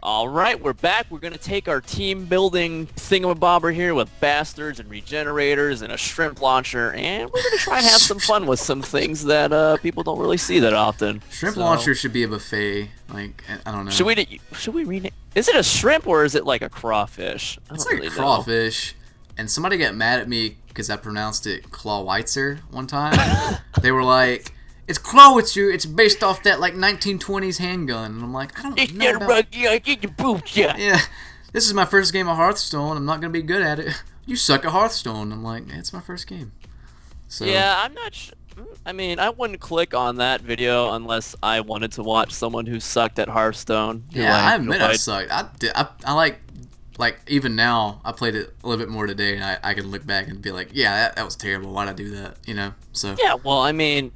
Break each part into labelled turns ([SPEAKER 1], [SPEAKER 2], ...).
[SPEAKER 1] All right, we're back. We're going to take our team building thingamabobber here with bastards and regenerators and a shrimp launcher, and we're going to try and have some fun with some things that people don't really see that often.
[SPEAKER 2] Shrimp launcher should be a buffet. Like, I don't know.
[SPEAKER 1] Should we rename? Is it a shrimp or is it like a crawfish?
[SPEAKER 2] It's like a crawfish. And somebody got mad at me because I pronounced it CLAWITZER one time. They were like, "It's CLAWITZER. It's based off that like 1920s handgun." And I'm like, I don't know about... Yeah, this is my first game of Hearthstone. I'm not gonna be good at it. You suck at Hearthstone. I'm like, it's my first game. So
[SPEAKER 1] yeah, I'm not. I mean, I wouldn't click on that video unless I wanted to watch someone who sucked at Hearthstone.
[SPEAKER 2] Yeah, I admit I sucked. I like even now, I played it a little bit more today, and I can look back and be like, yeah, that was terrible. Why'd I do that? You know? So
[SPEAKER 1] yeah, well, I mean,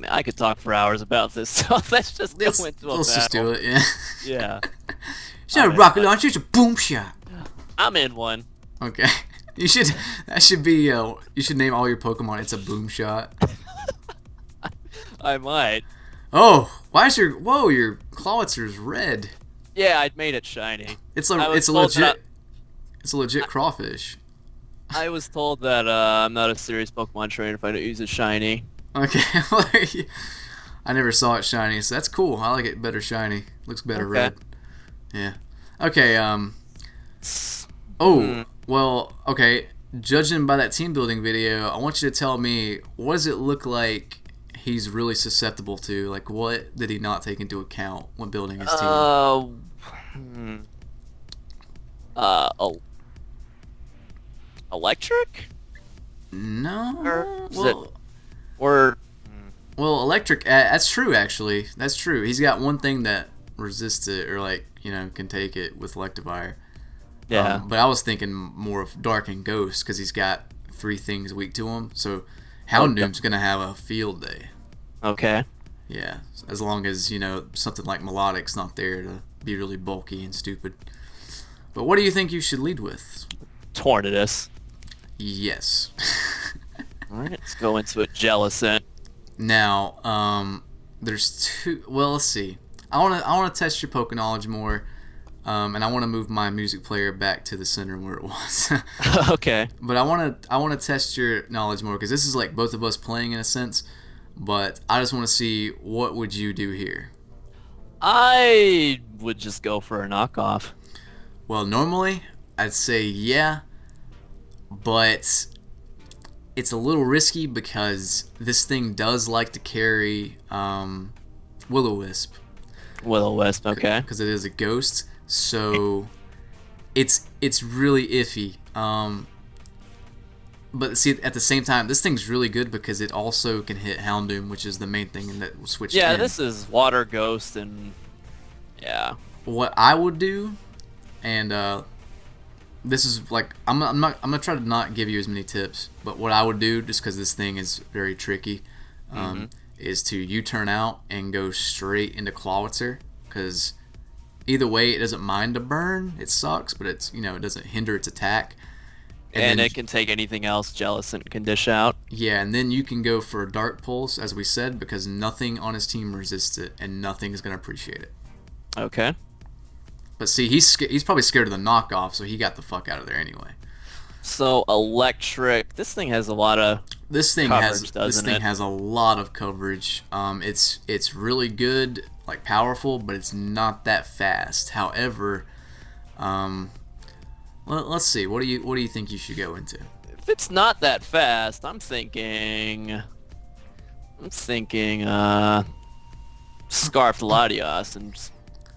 [SPEAKER 1] I could talk for hours about this, so let's just go into a battle.
[SPEAKER 2] Let's just do it, yeah.
[SPEAKER 1] Yeah.
[SPEAKER 2] It's not a rocket launcher, it's a boom shot.
[SPEAKER 1] I'm in one.
[SPEAKER 2] Okay. You should. That should be. You should name all your Pokemon. It's a boom shot.
[SPEAKER 1] I might.
[SPEAKER 2] Oh, why is your your Clawitzer's red?
[SPEAKER 1] Yeah, I made it shiny.
[SPEAKER 2] It's a legit crawfish.
[SPEAKER 1] I was told that I'm not a serious Pokemon trainer if I don't use it shiny.
[SPEAKER 2] Okay. I never saw it shiny, so that's cool. I like it better shiny. Looks better red. Yeah. Okay. Well, okay, judging by that team building video, I want you to tell me, what does it look like he's really susceptible to? Like, what did he not take into account when building his team?
[SPEAKER 1] Electric?
[SPEAKER 2] No.
[SPEAKER 1] Well,
[SPEAKER 2] electric, that's true, actually. That's true. He's got one thing that resists it, or, like, you know, can take it with Electivire.
[SPEAKER 1] Yeah.
[SPEAKER 2] But I was thinking more of Dark and Ghost because he's got 3 things weak to him. So Houndoom's going to have a field day.
[SPEAKER 1] Okay.
[SPEAKER 2] Yeah. As long as, you know, something like Melodic's not there to be really bulky and stupid. But what do you think you should lead with?
[SPEAKER 1] Tornadus.
[SPEAKER 2] Yes.
[SPEAKER 1] Alright, let's go into it. Jellicent.
[SPEAKER 2] Now, there's 2... Well, let's see. I want to test your Poke knowledge more. And I want to move my music player back to the center where it was.
[SPEAKER 1] Okay.
[SPEAKER 2] But I want to test your knowledge more because this is like both of us playing in a sense. But I just want to see, what would you do here?
[SPEAKER 1] I would just go for a knockoff.
[SPEAKER 2] Well, normally I'd say yeah, but it's a little risky because this thing does like to carry Will-O-Wisp.
[SPEAKER 1] Will-O-Wisp, okay.
[SPEAKER 2] Because it is a ghost. So it's really iffy. But see, at the same time, this thing's really good because it also can hit Houndoom, which is the main thing, and that will switch.
[SPEAKER 1] Yeah, this is Water Ghost, and yeah.
[SPEAKER 2] What I would do, and this is like I'm gonna try to not give you as many tips, but what I would do, just because this thing is very tricky, is to U-turn out and go straight into Clawitzer, because either way, it doesn't mind a burn. It sucks, but it's, you know, it doesn't hinder its attack.
[SPEAKER 1] And it can take anything else Jellicent can dish out. Yeah,
[SPEAKER 2] and then you can go for a Dark Pulse, as we said, because nothing on his team resists it, and nothing is going to appreciate it.
[SPEAKER 1] Okay.
[SPEAKER 2] But see, he's probably scared of the knockoff, so he got the fuck out of there anyway.
[SPEAKER 1] So electric. This thing has a lot of coverage, doesn't it?
[SPEAKER 2] Has a lot of coverage. It's really good, like powerful, but it's not that fast. However, let's see. What do you think you should go into?
[SPEAKER 1] If it's not that fast, I'm thinking Scarfed Latios and just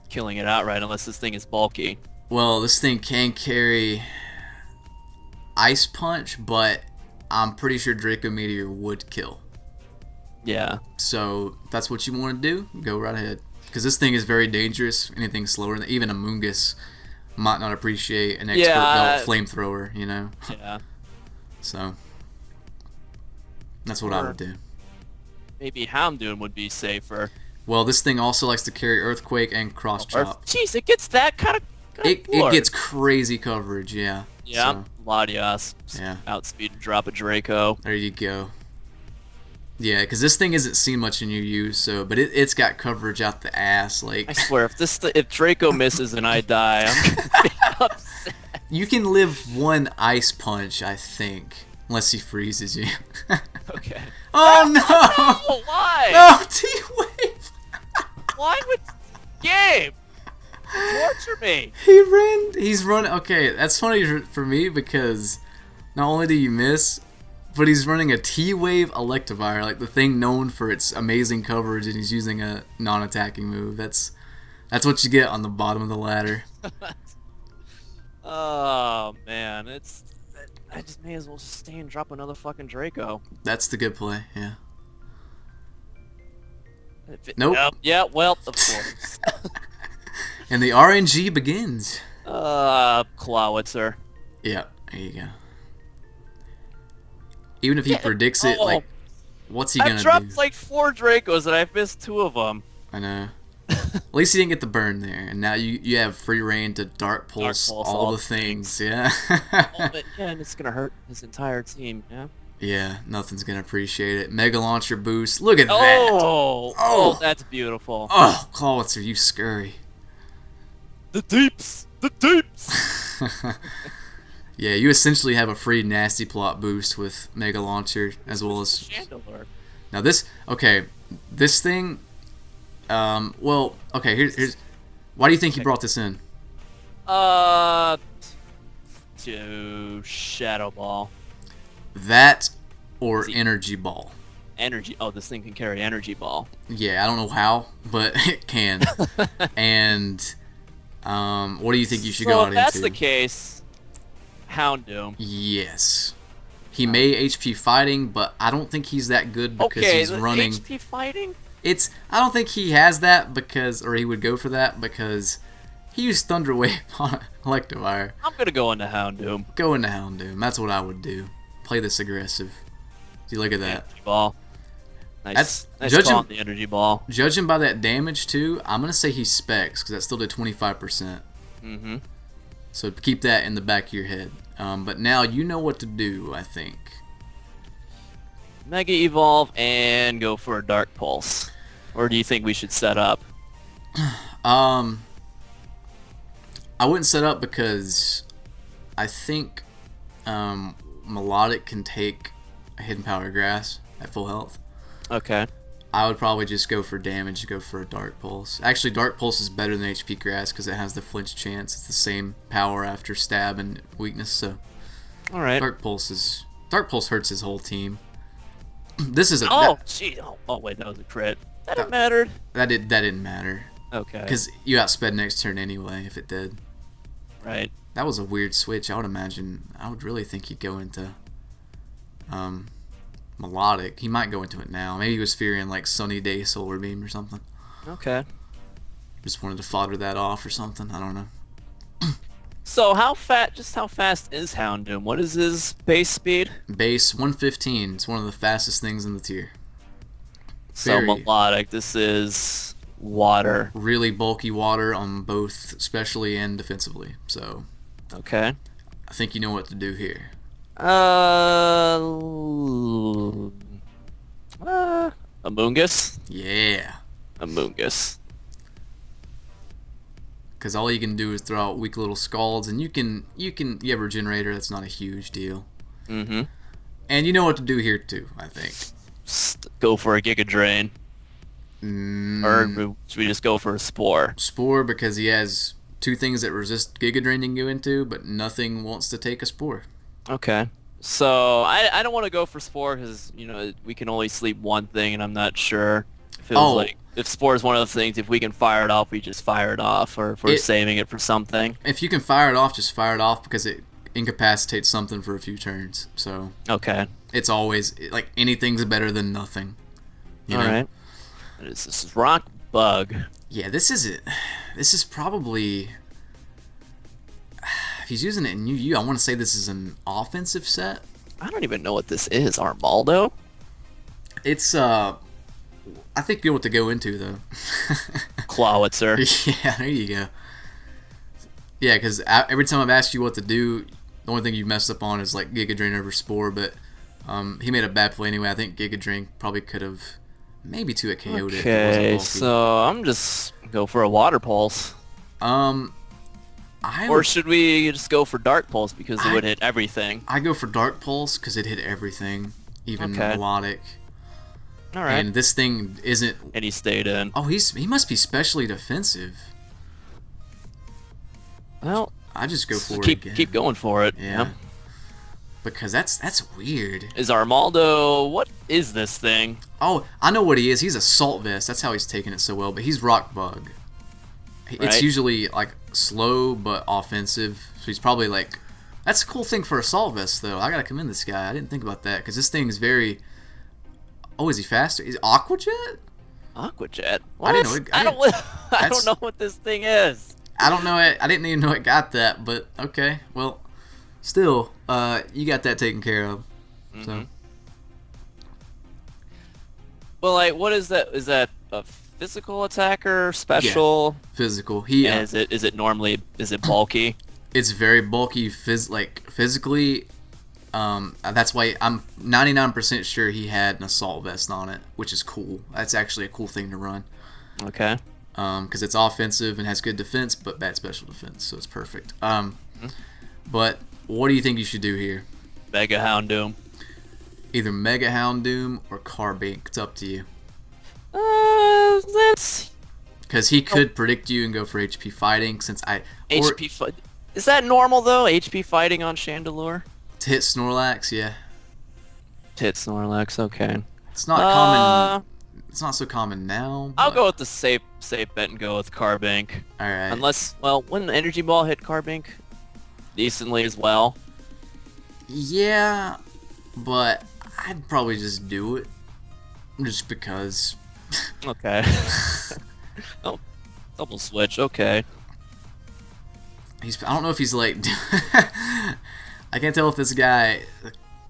[SPEAKER 1] killing it outright, unless this thing is bulky.
[SPEAKER 2] Well, this thing can carry Ice Punch, but I'm pretty sure Draco Meteor would kill.
[SPEAKER 1] Yeah.
[SPEAKER 2] So if that's what you want to do, go right ahead. Because this thing is very dangerous. Anything slower than even a Mungus might not appreciate an expert belt flamethrower, you know?
[SPEAKER 1] Yeah.
[SPEAKER 2] So that's what I would do.
[SPEAKER 1] Maybe Houndoom would be safer.
[SPEAKER 2] Well, this thing also likes to carry Earthquake and Cross Chop.
[SPEAKER 1] Jeez, it gets that kind of
[SPEAKER 2] it gets crazy coverage, yeah.
[SPEAKER 1] Yeah, so, Latios.
[SPEAKER 2] Yeah.
[SPEAKER 1] Outspeed and drop a Draco.
[SPEAKER 2] There you go. Yeah, because this thing isn't seen much in UU, so but it's got coverage out the ass.
[SPEAKER 1] I
[SPEAKER 2] Like
[SPEAKER 1] swear, if Draco misses and I die, I'm gonna be upset.
[SPEAKER 2] you can live one ice punch, I think, unless he freezes you.
[SPEAKER 1] Okay.
[SPEAKER 2] Oh no!
[SPEAKER 1] Oh, why?
[SPEAKER 2] No, T-Wave!
[SPEAKER 1] Why would game torture me?
[SPEAKER 2] He's running. Okay, that's funny for me because not only do you miss, but he's running a T-Wave Electivire, like the thing known for its amazing coverage, and he's using a non-attacking move. That's what you get on the bottom of the ladder.
[SPEAKER 1] Oh man, I just may as well just stay and drop another fucking Draco.
[SPEAKER 2] That's the good play, yeah.
[SPEAKER 1] Nope.
[SPEAKER 2] Nope.
[SPEAKER 1] Yeah, well, of course.
[SPEAKER 2] And the RNG begins.
[SPEAKER 1] CLAWITZER.
[SPEAKER 2] Yeah, there you go. Even if he predicts it, like, what's he gonna do?
[SPEAKER 1] I dropped like 4 Dracos and I missed 2 of them.
[SPEAKER 2] I know. At least he didn't get the burn there, and now you have free reign to Dark Pulse all the things. Yeah.
[SPEAKER 1] But yeah, and it's gonna hurt his entire team. Yeah.
[SPEAKER 2] Yeah, nothing's gonna appreciate it. Mega Launcher boost. Look at that.
[SPEAKER 1] Oh, that's beautiful.
[SPEAKER 2] Oh, CLAWITZER, you scurry.
[SPEAKER 1] The deeps.
[SPEAKER 2] Yeah, you essentially have a free Nasty Plot boost with Mega Launcher as well as
[SPEAKER 1] Chandelier.
[SPEAKER 2] Now this thing. Well, okay. Here's. Why do you think he brought this in?
[SPEAKER 1] To Shadow Ball.
[SPEAKER 2] That or Energy Ball.
[SPEAKER 1] Energy. Oh, this thing can carry Energy Ball.
[SPEAKER 2] Yeah, I don't know how, but it can. And what do you think you should go out into?
[SPEAKER 1] So if that's the case, Houndoom.
[SPEAKER 2] Yes. He may HP fighting, but I don't think he's that good because he's running.
[SPEAKER 1] HP fighting?
[SPEAKER 2] I don't think he has that because, or he would go for that because he used Thunder Wave on Electivire.
[SPEAKER 1] I'm gonna go into Houndoom.
[SPEAKER 2] Go into Houndoom. That's what I would do. Play this aggressive. See, look at that.
[SPEAKER 1] Energy Ball. Nice
[SPEAKER 2] That's
[SPEAKER 1] call on the Energy Ball.
[SPEAKER 2] Judging by that damage too, I'm gonna say he specs because that still did 25%.
[SPEAKER 1] Mm-hmm.
[SPEAKER 2] So keep that in the back of your head. But now you know what to do, I think.
[SPEAKER 1] Mega Evolve and go for a Dark Pulse. Or do you think we should set up?
[SPEAKER 2] I wouldn't set up because I think Melodic can take a Hidden Power Grass at full health.
[SPEAKER 1] Okay.
[SPEAKER 2] I would probably just go for damage, go for a Dark Pulse. Actually, Dark Pulse is better than HP Grass because it has the flinch chance. It's the same power after stab and weakness, so
[SPEAKER 1] all right.
[SPEAKER 2] Dark Pulse hurts his whole team. This is a
[SPEAKER 1] gee. Oh wait, that was a crit. That mattered.
[SPEAKER 2] That didn't matter.
[SPEAKER 1] Okay.
[SPEAKER 2] Because you outsped next turn anyway if it did.
[SPEAKER 1] Right.
[SPEAKER 2] That was a weird switch. I would really think he'd go into Melodic. He might go into it now. Maybe he was fearing like Sunny Day Solar Beam or something.
[SPEAKER 1] Okay.
[SPEAKER 2] Just wanted to fodder that off or something. I don't know.
[SPEAKER 1] So how fast is Houndoom? What is his base speed?
[SPEAKER 2] Base 115. It's one of the fastest things in the tier.
[SPEAKER 1] So Melodic. This is water.
[SPEAKER 2] Really bulky water on both specially and defensively. So
[SPEAKER 1] okay.
[SPEAKER 2] I think you know what to do here.
[SPEAKER 1] Amoonguss?
[SPEAKER 2] Yeah.
[SPEAKER 1] Amoonguss.
[SPEAKER 2] Because all you can do is throw out weak little Scalds, and you have Regenerator. That's not a huge deal.
[SPEAKER 1] Mm-hmm.
[SPEAKER 2] And you know what to do here too, I think.
[SPEAKER 1] Go for a Giga Drain. Or should we just go for a Spore?
[SPEAKER 2] Spore, because he has 2 things that resist Giga Drain and go into, but nothing wants to take a Spore.
[SPEAKER 1] Okay. So I don't want to go for Spore because we can only sleep one thing, and I'm not sure if it was like if Spore is one of those things. If we can fire it off, we just fire it off, or if we're saving it for something.
[SPEAKER 2] If you can fire it off, just fire it off because it incapacitates something for a few turns. So
[SPEAKER 1] okay.
[SPEAKER 2] It's always like anything's better than nothing.
[SPEAKER 1] All right. This is Rock Bug.
[SPEAKER 2] Yeah, this is it. This is probably. If he's using it in UU, I want to say this is an offensive set.
[SPEAKER 1] I don't even know what this is. Armaldo?
[SPEAKER 2] It's I think you know what to go into though.
[SPEAKER 1] CLAWITZER.
[SPEAKER 2] Yeah, there you go. Yeah, because every time I've asked you what to do, the only thing you've messed up on is like Giga Drain over Spore, but He made a bad play anyway. I think Giga Drink probably could have maybe 2-hit KO'd it if it
[SPEAKER 1] Okay,
[SPEAKER 2] wasn't
[SPEAKER 1] so I'm just go for a Water Pulse.
[SPEAKER 2] bulky. I
[SPEAKER 1] Or
[SPEAKER 2] would,
[SPEAKER 1] should we just go for Dark Pulse because it would hit everything?
[SPEAKER 2] I go for Dark Pulse because it hit everything, even
[SPEAKER 1] Okay.
[SPEAKER 2] melodic.
[SPEAKER 1] All right.
[SPEAKER 2] And this thing isn't.
[SPEAKER 1] And he stayed in.
[SPEAKER 2] Oh, he must be specially defensive.
[SPEAKER 1] Well,
[SPEAKER 2] I just go for it again.
[SPEAKER 1] keep going for it.
[SPEAKER 2] Yeah. Because that's weird.
[SPEAKER 1] Is Armaldo? What is this thing?
[SPEAKER 2] Oh, I know what he is. He's a Salt Vest. That's how he's taking it so well. But he's Rock Bug. It's
[SPEAKER 1] Right.
[SPEAKER 2] usually like slow but offensive. So he's probably like. That's a cool thing for a Salt Vest, though. I gotta commend this guy. I didn't think about that because this thing is very. Oh, is he faster? Is Aqua Jet?
[SPEAKER 1] Aqua Jet? What?
[SPEAKER 2] I didn't know it- I didn't-
[SPEAKER 1] I don't know what this thing is.
[SPEAKER 2] I don't know it. I didn't even know it got that. But okay, well, still, you got that taken care of. So.
[SPEAKER 1] Well, like, what is that? Is that a physical attacker? Special?
[SPEAKER 2] Physical. He.
[SPEAKER 1] And is it normally? Is it bulky?
[SPEAKER 2] It's very bulky, physically. That's why I'm 99% sure he had an assault vest on it, which is cool. That's actually a cool thing to run.
[SPEAKER 1] Okay.
[SPEAKER 2] Because it's offensive and has good defense, but bad special defense, so it's perfect. But what do you think you should do here?
[SPEAKER 1] Mega Houndoom.
[SPEAKER 2] Either Mega Houndoom or Carbink. It's up to you.
[SPEAKER 1] That's
[SPEAKER 2] Because he could predict you and go for HP fighting, since
[SPEAKER 1] HP. Is that normal though? HP fighting on Chandelure?
[SPEAKER 2] to hit Snorlax, yeah.
[SPEAKER 1] Tit Snorlax. Okay.
[SPEAKER 2] It's not common. It's not so common now.
[SPEAKER 1] I'll
[SPEAKER 2] but-
[SPEAKER 1] go with the safe bet and go with Carbink.
[SPEAKER 2] All right.
[SPEAKER 1] Unless, well, wouldn't Energy Ball hit Carbink decently as well?
[SPEAKER 2] Yeah, but I'd probably just do it, just because.
[SPEAKER 1] Okay. Oh, double switch. Okay.
[SPEAKER 2] I don't know if he's like. I can't tell if this guy.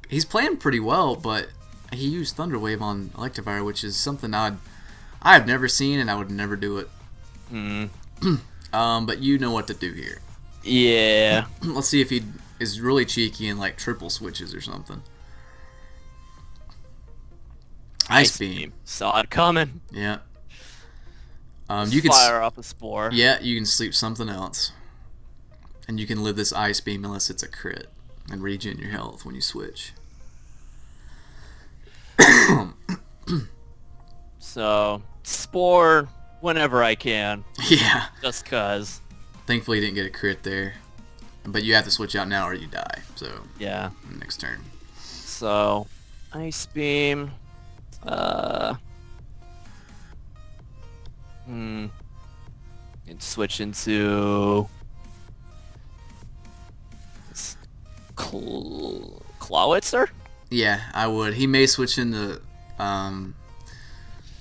[SPEAKER 2] He's playing pretty well, but he used Thunder Wave on Electivire, which is something I've never seen, and I would never do it. But you know what to do here.
[SPEAKER 1] Yeah.
[SPEAKER 2] Let's see if he is really cheeky and like triple switches or something. Ice Beam.
[SPEAKER 1] Saw it coming.
[SPEAKER 2] Yeah. You can
[SPEAKER 1] fire off a spore.
[SPEAKER 2] Yeah, you can sleep something else, and you can live this Ice Beam unless it's a crit, and regen your health when you switch.
[SPEAKER 1] So spore whenever I can,
[SPEAKER 2] Yeah.
[SPEAKER 1] just cause.
[SPEAKER 2] Thankfully, you didn't get a crit there, but you have to switch out now or you die. So
[SPEAKER 1] Yeah.
[SPEAKER 2] next turn.
[SPEAKER 1] So Ice Beam. And switch into Clawitzer?
[SPEAKER 2] Yeah, I would. He may switch into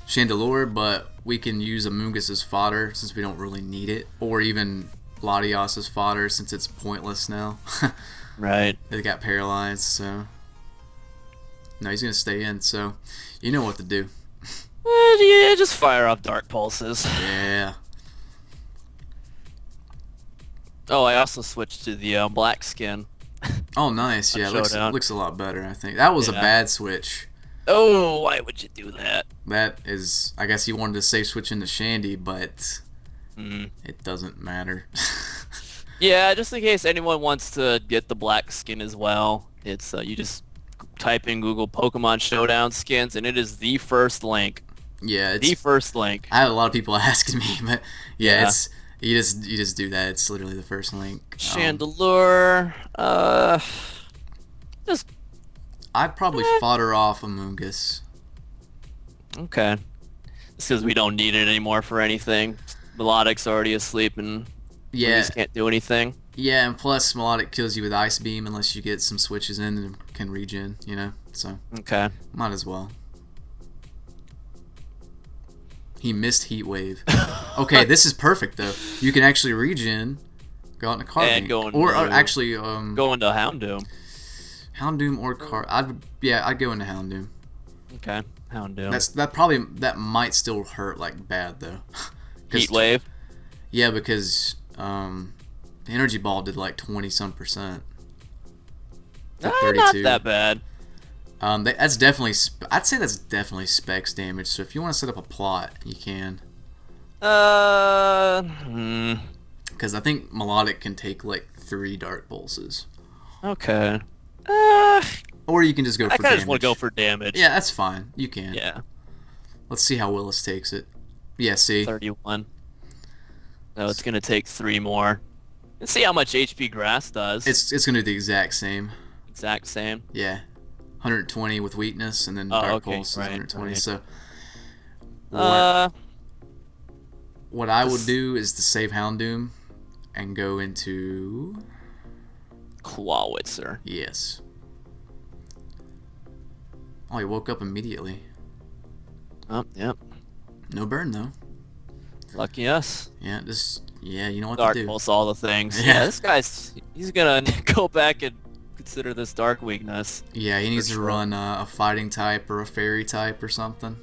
[SPEAKER 2] Chandelure, but we can use Amoonguss as fodder since we don't really need it, or even Latios as fodder since it's pointless now.
[SPEAKER 1] Right.
[SPEAKER 2] They got paralyzed, so no, he's gonna stay in. So you know what to do.
[SPEAKER 1] Yeah, just fire off Dark Pulses.
[SPEAKER 2] Yeah.
[SPEAKER 1] Oh, I also switched to the black skin.
[SPEAKER 2] Oh, nice. Yeah,
[SPEAKER 1] Showdown.
[SPEAKER 2] looks a lot better. I think that was a
[SPEAKER 1] Yeah.
[SPEAKER 2] bad switch.
[SPEAKER 1] Oh, why would you do that?
[SPEAKER 2] That is, I guess he wanted to safe switch into Shandy, but it doesn't matter.
[SPEAKER 1] Yeah, just in case anyone wants to get the black skin as well, it's you just type in Google Pokemon Showdown skins, and it is the first link.
[SPEAKER 2] Yeah,
[SPEAKER 1] The
[SPEAKER 2] it's.
[SPEAKER 1] first link.
[SPEAKER 2] I had a lot of people asking me, but yeah,
[SPEAKER 1] Yeah.
[SPEAKER 2] it's you just do that. It's literally the first link.
[SPEAKER 1] Chandelure. Just
[SPEAKER 2] I'd probably fodder off Amoonguss.
[SPEAKER 1] okay. It's because we don't need it anymore for anything. Melodic's already asleep, and we
[SPEAKER 2] Yeah,
[SPEAKER 1] just can't do anything.
[SPEAKER 2] yeah, and plus Melodic kills you with Ice Beam unless you get some switches in and can regen. You know, so
[SPEAKER 1] Okay.
[SPEAKER 2] might as well. He missed Heat Wave. Okay, this is perfect though. You can actually regen, go out in a car,
[SPEAKER 1] And go
[SPEAKER 2] or
[SPEAKER 1] into-
[SPEAKER 2] actually
[SPEAKER 1] Go into Houndoom.
[SPEAKER 2] Houndoom or car. I'd go into Houndoom.
[SPEAKER 1] Okay. Houndoom.
[SPEAKER 2] That might still hurt like bad though. 'Cause-
[SPEAKER 1] Heat Wave.
[SPEAKER 2] Yeah, because the Energy Ball did like 20-some%. To
[SPEAKER 1] Not
[SPEAKER 2] 32.
[SPEAKER 1] that bad.
[SPEAKER 2] That's definitely. I'd say that's definitely specs damage. So if you want to set up a plot, you can. Because I think melodic can take like 3 dark pulses.
[SPEAKER 1] Okay.
[SPEAKER 2] Or you can just go for
[SPEAKER 1] I kind of
[SPEAKER 2] damage.
[SPEAKER 1] just want to go for damage.
[SPEAKER 2] Yeah, that's fine. You can.
[SPEAKER 1] Yeah.
[SPEAKER 2] Let's see how Willis takes it. Yeah, see.
[SPEAKER 1] 31. No, it's gonna take 3 more. Let's see how much HP grass does.
[SPEAKER 2] It's gonna do the exact same.
[SPEAKER 1] Exact same.
[SPEAKER 2] Yeah. 120 with weakness, and then dark pulse is 120.
[SPEAKER 1] Right.
[SPEAKER 2] So. What I would do is to save Houndoom and go into
[SPEAKER 1] CLAWITZER.
[SPEAKER 2] yes. Oh, he woke up immediately.
[SPEAKER 1] Oh, yep.
[SPEAKER 2] No burn though.
[SPEAKER 1] Lucky us.
[SPEAKER 2] Yeah, you know what
[SPEAKER 1] Dark
[SPEAKER 2] to do.
[SPEAKER 1] pulse all the things.
[SPEAKER 2] Yeah.
[SPEAKER 1] Yeah, this guy's he's gonna go back and consider this dark weakness.
[SPEAKER 2] Yeah, he needs to
[SPEAKER 1] sure.
[SPEAKER 2] run a fighting type or a fairy type or something.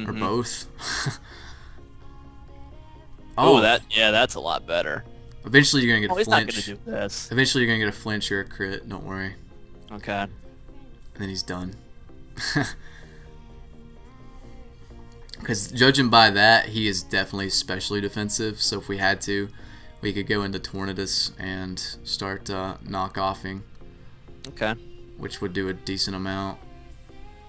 [SPEAKER 2] Or both.
[SPEAKER 1] Oh, that's a lot better.
[SPEAKER 2] Eventually you're gonna get a
[SPEAKER 1] He's not
[SPEAKER 2] flinch.
[SPEAKER 1] gonna do this.
[SPEAKER 2] Eventually you're gonna get a flinch or a crit, don't worry.
[SPEAKER 1] Okay.
[SPEAKER 2] And then he's done. Because judging by that, he is definitely specially defensive. So if we had to, we could go into Tornadus and start knock-offing,
[SPEAKER 1] Okay.
[SPEAKER 2] which would do a decent amount.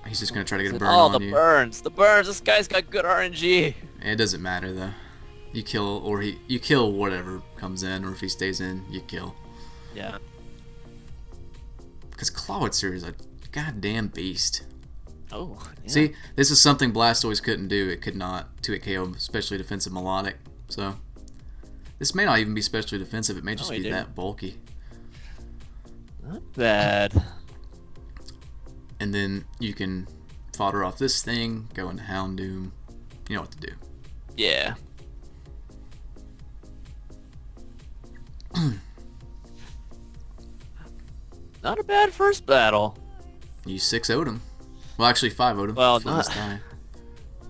[SPEAKER 2] He's just gonna try to get a burn
[SPEAKER 1] Oh,
[SPEAKER 2] on
[SPEAKER 1] the
[SPEAKER 2] you.
[SPEAKER 1] burns. The burns. This guy's got good RNG.
[SPEAKER 2] It doesn't matter though. You kill you kill whatever comes in, or if he stays in, you kill.
[SPEAKER 1] Yeah.
[SPEAKER 2] Because CLAWITZER is a goddamn beast.
[SPEAKER 1] Oh. Yeah.
[SPEAKER 2] See, this is something Blastoise couldn't do. It could not 2-hit KO, especially defensive melodic. So, this may not even be specially defensive. It may just be that bulky.
[SPEAKER 1] Not bad.
[SPEAKER 2] And then you can fodder off this thing, go into Houndoom. You know what to do.
[SPEAKER 1] Yeah. Not a bad first battle.
[SPEAKER 2] You 6-0'd him. Well, actually 5-0'd him.
[SPEAKER 1] Well,
[SPEAKER 2] before
[SPEAKER 1] not-
[SPEAKER 2] this time.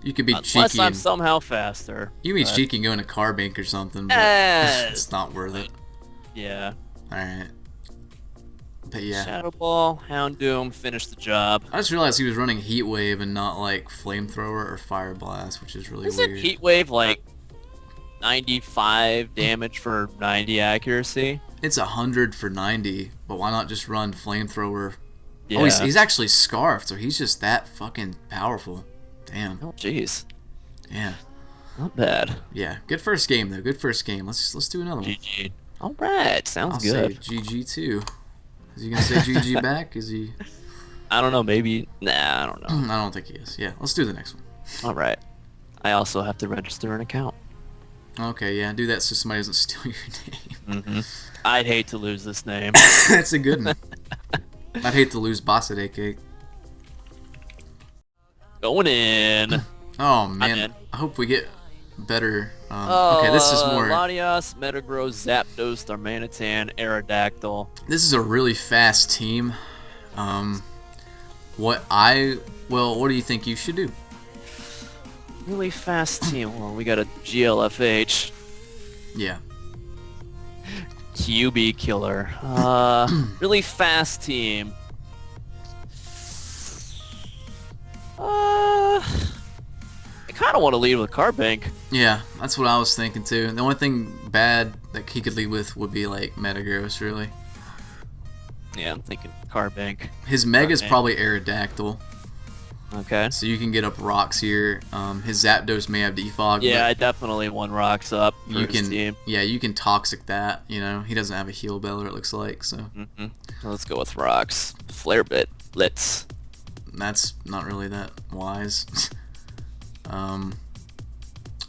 [SPEAKER 2] You could be
[SPEAKER 1] Unless
[SPEAKER 2] cheeky.
[SPEAKER 1] I'm
[SPEAKER 2] And,
[SPEAKER 1] somehow faster.
[SPEAKER 2] you can be
[SPEAKER 1] but-
[SPEAKER 2] cheeky and go into Carbink or something, but
[SPEAKER 1] Eh,
[SPEAKER 2] it's not worth it.
[SPEAKER 1] Yeah.
[SPEAKER 2] Alright. But yeah.
[SPEAKER 1] Shadow Ball, Houndoom, finish the job.
[SPEAKER 2] I just realized he was running Heat Wave and not like Flamethrower or Fire Blast, which is really
[SPEAKER 1] Isn't
[SPEAKER 2] weird.
[SPEAKER 1] Heat Wave like 95 damage for 90 accuracy?
[SPEAKER 2] It's 100 for 90, but why not just run Flamethrower?
[SPEAKER 1] Yeah.
[SPEAKER 2] Oh, he's actually Scarfed, so he's just that fucking powerful. Damn.
[SPEAKER 1] Oh, jeez.
[SPEAKER 2] Yeah.
[SPEAKER 1] Not bad.
[SPEAKER 2] Yeah. Good first game though. Good first game. Let's do another one.
[SPEAKER 1] GG. All right. Sounds
[SPEAKER 2] I'll
[SPEAKER 1] good.
[SPEAKER 2] say GG too. Is he gonna say GG back? Is he?
[SPEAKER 1] I don't know. Maybe. Nah, I don't know.
[SPEAKER 2] I don't think he is. Yeah. Let's do the next one.
[SPEAKER 1] All right. I also have to register an account.
[SPEAKER 2] Okay. Yeah. Do that so somebody doesn't steal your name.
[SPEAKER 1] I'd hate to lose this name.
[SPEAKER 2] That's a good one. I'd hate to lose Bossade Cake.
[SPEAKER 1] Going in.
[SPEAKER 2] Oh
[SPEAKER 1] I'm
[SPEAKER 2] man,
[SPEAKER 1] in.
[SPEAKER 2] I hope we get better. Okay, this is more.
[SPEAKER 1] Latias, Metagross, Zapdos, Darmanitan, Aerodactyl.
[SPEAKER 2] This is a really fast team. What do you think you should do?
[SPEAKER 1] Really fast team. Well, we got a GLFH.
[SPEAKER 2] Yeah.
[SPEAKER 1] QB killer. Really fast team. I kind of want to lead with Carbink.
[SPEAKER 2] Yeah, that's what I was thinking too. The only thing bad that he could lead with would be like Metagross, really.
[SPEAKER 1] Yeah, I'm thinking Carbink.
[SPEAKER 2] His Mega's
[SPEAKER 1] Carbink.
[SPEAKER 2] probably Aerodactyl,
[SPEAKER 1] Okay.
[SPEAKER 2] so you can get up rocks here. His Zapdos may have Defog.
[SPEAKER 1] Yeah, I
[SPEAKER 2] but
[SPEAKER 1] definitely one rocks up for
[SPEAKER 2] you
[SPEAKER 1] his
[SPEAKER 2] can.
[SPEAKER 1] team.
[SPEAKER 2] Yeah, you can Toxic that. You know, he doesn't have a Heal Beller, it looks like. So
[SPEAKER 1] Let's go with rocks. Flare bit. Blitz.
[SPEAKER 2] that's not really that wise.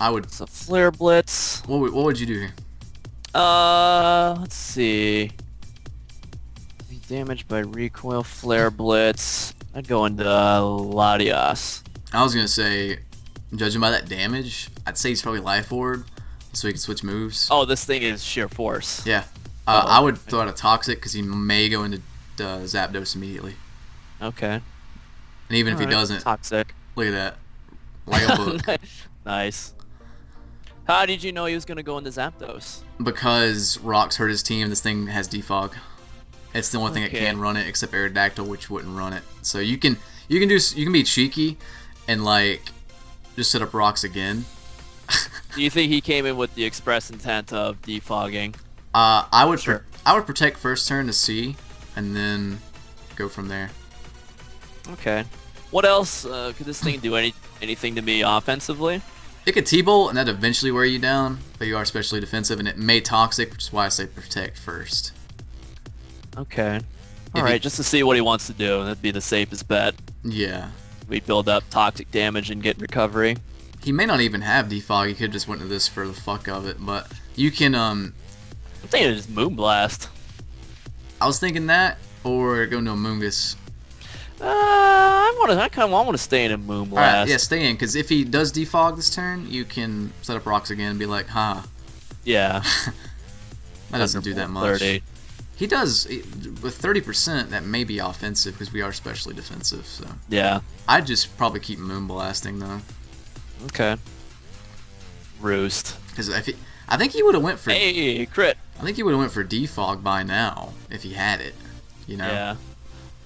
[SPEAKER 2] I would.
[SPEAKER 1] So flare blitz.
[SPEAKER 2] What would you do here?
[SPEAKER 1] Let's see. Damage by recoil, flare blitz. I'd go into Latias.
[SPEAKER 2] I was gonna say, judging by that damage, I'd say he's probably Life Orb, so he can switch moves.
[SPEAKER 1] Oh, this thing is sheer force.
[SPEAKER 2] Yeah. I would throw out a Toxic because he may go into Zapdos immediately.
[SPEAKER 1] Okay.
[SPEAKER 2] And even if he
[SPEAKER 1] Alright,
[SPEAKER 2] doesn't,
[SPEAKER 1] Toxic.
[SPEAKER 2] look at that. Like a book.
[SPEAKER 1] Nice. How did you know he was gonna go into Zapdos?
[SPEAKER 2] Because Rocks hurt his team, this thing has Defog. It's the only thing that
[SPEAKER 1] Okay.
[SPEAKER 2] can run it, except Aerodactyl, which wouldn't run it. So you can be cheeky and like just set up rocks again.
[SPEAKER 1] Do you think he came in with the express intent of defogging?
[SPEAKER 2] I would
[SPEAKER 1] Sure.
[SPEAKER 2] I would protect first turn to see, and then go from there.
[SPEAKER 1] Okay. What else could this thing do? Anything to me offensively?
[SPEAKER 2] It could T-bolt, and that'd eventually wear you down, but you are especially defensive, and it may toxic, which is why I say protect first.
[SPEAKER 1] Okay.
[SPEAKER 2] If
[SPEAKER 1] All right,
[SPEAKER 2] he-
[SPEAKER 1] just to see what he wants to do. That'd be the safest bet.
[SPEAKER 2] Yeah.
[SPEAKER 1] We build up toxic damage and get recovery.
[SPEAKER 2] He may not even have defog. He could just went to this for the fuck of it, but you can
[SPEAKER 1] I'm thinking of just Moonblast.
[SPEAKER 2] I was thinking that, or go to Amoongus.
[SPEAKER 1] I kind of want to stay in a Moonblast.
[SPEAKER 2] Alright, yeah, stay in, because if he does defog this turn, you can set up rocks again and be like, ha.
[SPEAKER 1] Yeah.
[SPEAKER 2] That doesn't do that much.
[SPEAKER 1] 30.
[SPEAKER 2] He does, with 30%, that may be offensive, because we are especially defensive, so.
[SPEAKER 1] Yeah.
[SPEAKER 2] I'd just probably keep Moonblasting, though.
[SPEAKER 1] Okay. Roost.
[SPEAKER 2] Because I think he would have went for...
[SPEAKER 1] Hey, crit.
[SPEAKER 2] I think he would have went for defog by now, if he had it, you know?
[SPEAKER 1] Yeah.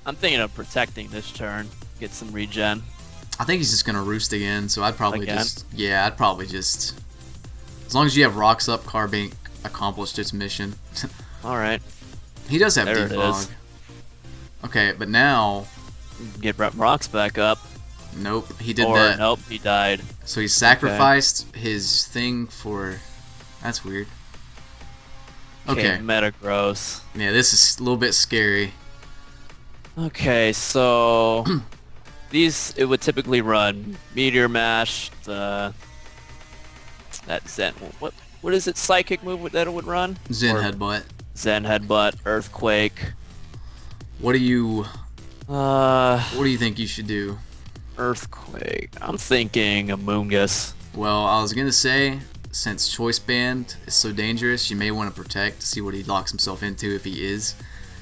[SPEAKER 1] I'm thinking of protecting this turn. Get some regen.
[SPEAKER 2] I think he's just gonna roost again, so I'd probably
[SPEAKER 1] Again?
[SPEAKER 2] I'd probably just, as long as you have rocks up, Carbink accomplished its mission.
[SPEAKER 1] All right.
[SPEAKER 2] He does have
[SPEAKER 1] There it
[SPEAKER 2] defog.
[SPEAKER 1] is.
[SPEAKER 2] Okay, but now,
[SPEAKER 1] Get rocks back up.
[SPEAKER 2] nope, he did
[SPEAKER 1] Or
[SPEAKER 2] that.
[SPEAKER 1] nope, he died.
[SPEAKER 2] So he sacrificed his thing for. That's weird. Okay,
[SPEAKER 1] Metagross.
[SPEAKER 2] yeah, this is a little bit scary.
[SPEAKER 1] Okay, so it would typically run Meteor Mash, that Zen. What is it? Psychic move that it would run?
[SPEAKER 2] Zen
[SPEAKER 1] Or
[SPEAKER 2] Headbutt.
[SPEAKER 1] Zen Headbutt, Earthquake.
[SPEAKER 2] What do you think you should do?
[SPEAKER 1] Earthquake. I'm thinking Amoongus.
[SPEAKER 2] Well, I was gonna say, since Choice Band is so dangerous, you may want to protect to see what he locks himself into if he is.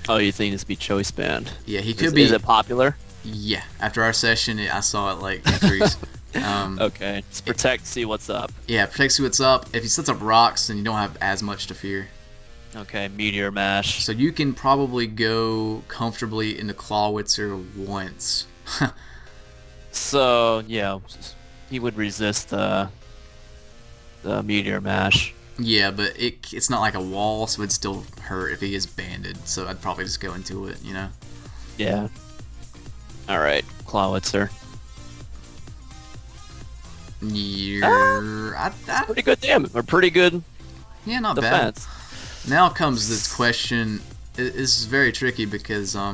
[SPEAKER 1] Oh, you think this would be Choice Band?
[SPEAKER 2] Yeah, he could be.
[SPEAKER 1] Is it popular?
[SPEAKER 2] Yeah, after our session, I saw it like increase.
[SPEAKER 1] Okay, let's protect, see what's up.
[SPEAKER 2] Yeah, protect, see what's up. If he sets up rocks, then you don't have as much to fear.
[SPEAKER 1] Okay, Meteor Mash.
[SPEAKER 2] So you can probably go comfortably into CLAWITZER once.
[SPEAKER 1] So, yeah, he would resist the Meteor Mash.
[SPEAKER 2] Yeah, but it's not like a wall, so it'd still hurt if he is banded. So I'd probably just go into it, you know?
[SPEAKER 1] Yeah. Alright, CLAWITZER.
[SPEAKER 2] Yeah,
[SPEAKER 1] Pretty good damage, or pretty good
[SPEAKER 2] yeah, not
[SPEAKER 1] defense.
[SPEAKER 2] bad. Now comes this question. This is very tricky because
[SPEAKER 1] I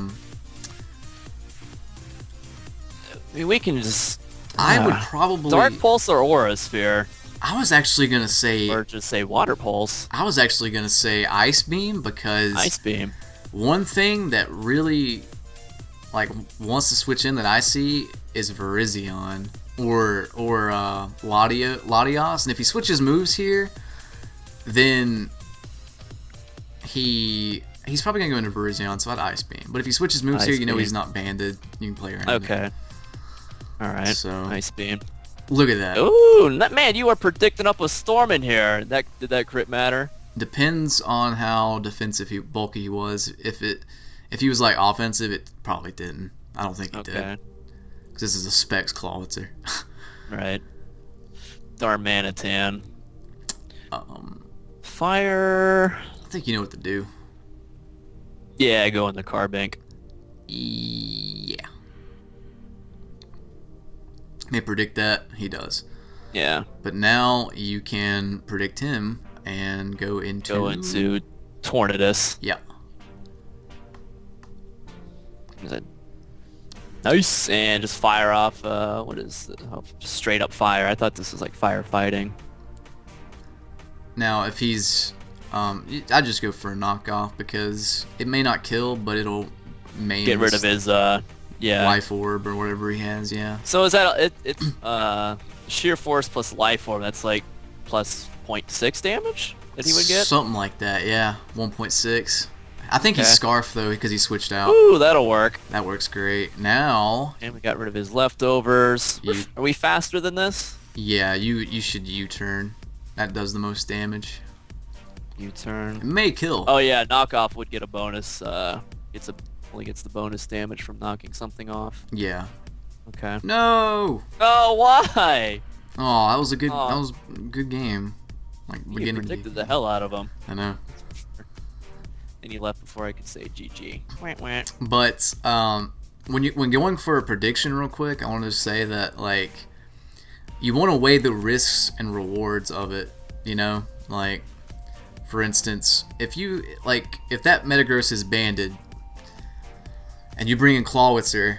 [SPEAKER 1] mean, we can just...
[SPEAKER 2] I would probably
[SPEAKER 1] Dark Pulse or Aura Sphere,
[SPEAKER 2] I was actually gonna say
[SPEAKER 1] or just say Water Pulse.
[SPEAKER 2] Ice Beam because
[SPEAKER 1] Ice Beam.
[SPEAKER 2] one thing that really like wants to switch in that I see is Virizion or Latios, and if he switches moves here, then he's probably gonna go into Virizion, so I'd Ice Beam. But if he switches moves
[SPEAKER 1] Ice
[SPEAKER 2] here, you know
[SPEAKER 1] Beam.
[SPEAKER 2] he's not banded. You can play around.
[SPEAKER 1] Okay. Alright,
[SPEAKER 2] So-
[SPEAKER 1] Ice Beam.
[SPEAKER 2] Look at that.
[SPEAKER 1] Ooh, man, you are predicting up a storm in here. Did that crit matter?
[SPEAKER 2] Depends on how defensive bulky he was. If he was like offensive, it probably didn't. I don't think it did.
[SPEAKER 1] Okay.
[SPEAKER 2] Because this is a Specs CLAWITZER.
[SPEAKER 1] Right. Darmanitan.
[SPEAKER 2] um,
[SPEAKER 1] Fire.
[SPEAKER 2] I think you know what to do.
[SPEAKER 1] Yeah, go in the Carbink.
[SPEAKER 2] Yeah. May predict that. He does.
[SPEAKER 1] Yeah.
[SPEAKER 2] But now you can predict him and go into...
[SPEAKER 1] Tornadus.
[SPEAKER 2] Yeah.
[SPEAKER 1] Is it nice? And just fire off, what is it? Oh, just straight up fire. I thought this was like firefighting.
[SPEAKER 2] Now, if he's... I'd just go for a knockoff because it may not kill, but it'll maim
[SPEAKER 1] Get rid of his, yeah.
[SPEAKER 2] life orb or whatever he has, yeah.
[SPEAKER 1] So is that, it's sheer force plus life orb, that's like plus 0.6 damage that he would get?
[SPEAKER 2] Something like that, yeah. 1.6. I think he's
[SPEAKER 1] Okay.
[SPEAKER 2] Scarf, though, because he switched out.
[SPEAKER 1] Ooh, that'll work.
[SPEAKER 2] That works great. Now,
[SPEAKER 1] And we got rid of his leftovers.
[SPEAKER 2] You-
[SPEAKER 1] Are we faster than this?
[SPEAKER 2] yeah, you should U-turn. That does the most damage. It
[SPEAKER 1] U-turn.
[SPEAKER 2] may kill.
[SPEAKER 1] Oh yeah, knockoff would get a bonus It's a only gets the bonus damage from knocking something off.
[SPEAKER 2] Yeah.
[SPEAKER 1] Okay.
[SPEAKER 2] No.
[SPEAKER 1] Oh, why?
[SPEAKER 2] Oh, that was a good. That
[SPEAKER 1] Oh,
[SPEAKER 2] was a good game. Like
[SPEAKER 1] you
[SPEAKER 2] beginning.
[SPEAKER 1] predicted the hell out of him.
[SPEAKER 2] I know.
[SPEAKER 1] And you left before I could say GG. Wah, wah.
[SPEAKER 2] But when going for a prediction real quick, I wanted to say that like you want to weigh the risks and rewards of it. You know, like for instance, if that Metagross is banded and you bring in Clawitzer,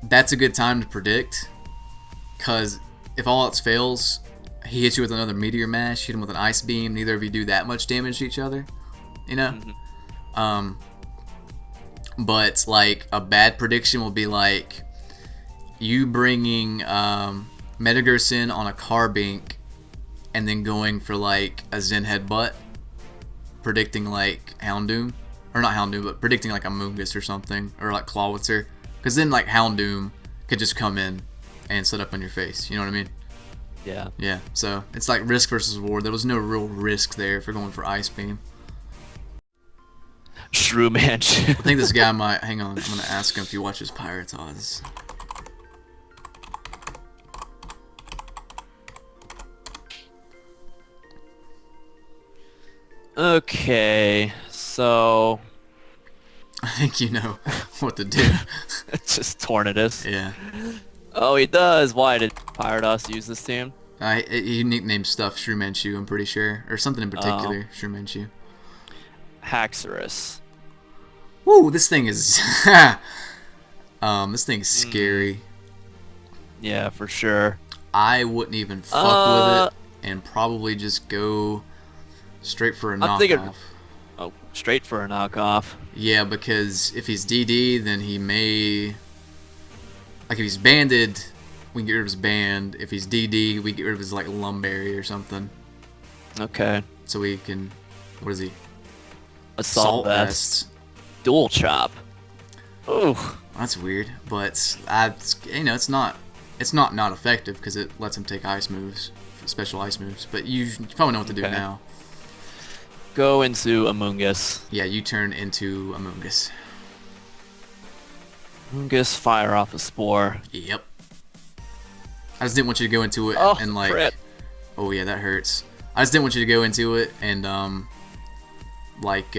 [SPEAKER 2] that's a good time to predict. Because if all else fails, he hits you with another Meteor Mash, hit him with an Ice Beam. Neither of you do that much damage to each other. You know? But like a bad prediction will be like you bringing Metagross in on a Carbink and then going for like a Zen Headbutt, predicting like Houndoom, or not Houndoom, but predicting like a Moongus or something, or like Clawitzer, because then like Houndoom could just come in and set up on your face. You know what I mean?
[SPEAKER 1] Yeah.
[SPEAKER 2] Yeah. So it's like risk versus reward. There was no real risk there for going for Ice Beam.
[SPEAKER 1] Shrew Man.
[SPEAKER 2] I think this guy might. Hang on. I'm gonna ask him if he watches Pirates Odds.
[SPEAKER 1] Okay, so
[SPEAKER 2] I think you know what to do.
[SPEAKER 1] it's just Tornadus.
[SPEAKER 2] Yeah.
[SPEAKER 1] Oh, he does. Why did Pirate Us use this team?
[SPEAKER 2] He nicknamed stuff Shrew Manchu, I'm pretty sure, or something in particular. Shrew Manchu.
[SPEAKER 1] Haxorus.
[SPEAKER 2] Woo! This thing is. This thing's scary.
[SPEAKER 1] Yeah, for sure.
[SPEAKER 2] I wouldn't even fuck with it, and probably just go straight for a knockoff.
[SPEAKER 1] Thinking, oh, straight for a knockoff.
[SPEAKER 2] Yeah, because if he's DD, then he may. Like if he's banded, we can get rid of his band. If he's DD, we get rid of his like Lumberry or something.
[SPEAKER 1] Okay.
[SPEAKER 2] So we can. What is he?
[SPEAKER 1] Assault Vest. Dual Chop. Ooh.
[SPEAKER 2] That's weird, but it's not effective because it lets him take ice moves, special ice moves. But you probably know what to do now.
[SPEAKER 1] Go into Amoongus.
[SPEAKER 2] Yeah, you turn into Amoongus.
[SPEAKER 1] Amoongus, fire off a Spore.
[SPEAKER 2] Yep. I just didn't want you to go into it and like.
[SPEAKER 1] Crit.
[SPEAKER 2] Oh yeah, that hurts. I just didn't want you to go into it and like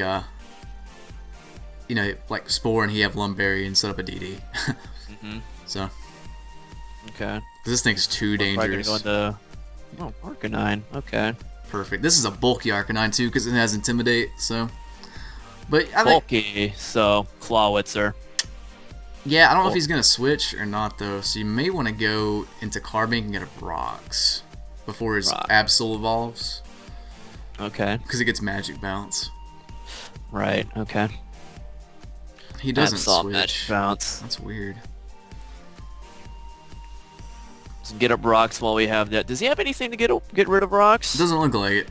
[SPEAKER 2] like Spore and he have Lumberry and set up a DD. So.
[SPEAKER 1] Okay.
[SPEAKER 2] This thing's too dangerous.
[SPEAKER 1] Go into... Oh, Arcanine. Okay.
[SPEAKER 2] Perfect. This is a bulky Arcanine too because it has Intimidate. So. But I think.
[SPEAKER 1] Bulky. So Clawitzer.
[SPEAKER 2] Yeah, I don't know if he's gonna switch or not though. So you may want to go into Carbink and get a Brox before his Absol evolves.
[SPEAKER 1] Okay.
[SPEAKER 2] Because it gets Magic Bounce.
[SPEAKER 1] Right. Okay.
[SPEAKER 2] He doesn't switch.
[SPEAKER 1] Magic Bounce.
[SPEAKER 2] That's weird.
[SPEAKER 1] Let's get up rocks while we have that. Does he have anything to get rid of rocks?
[SPEAKER 2] Doesn't look like it.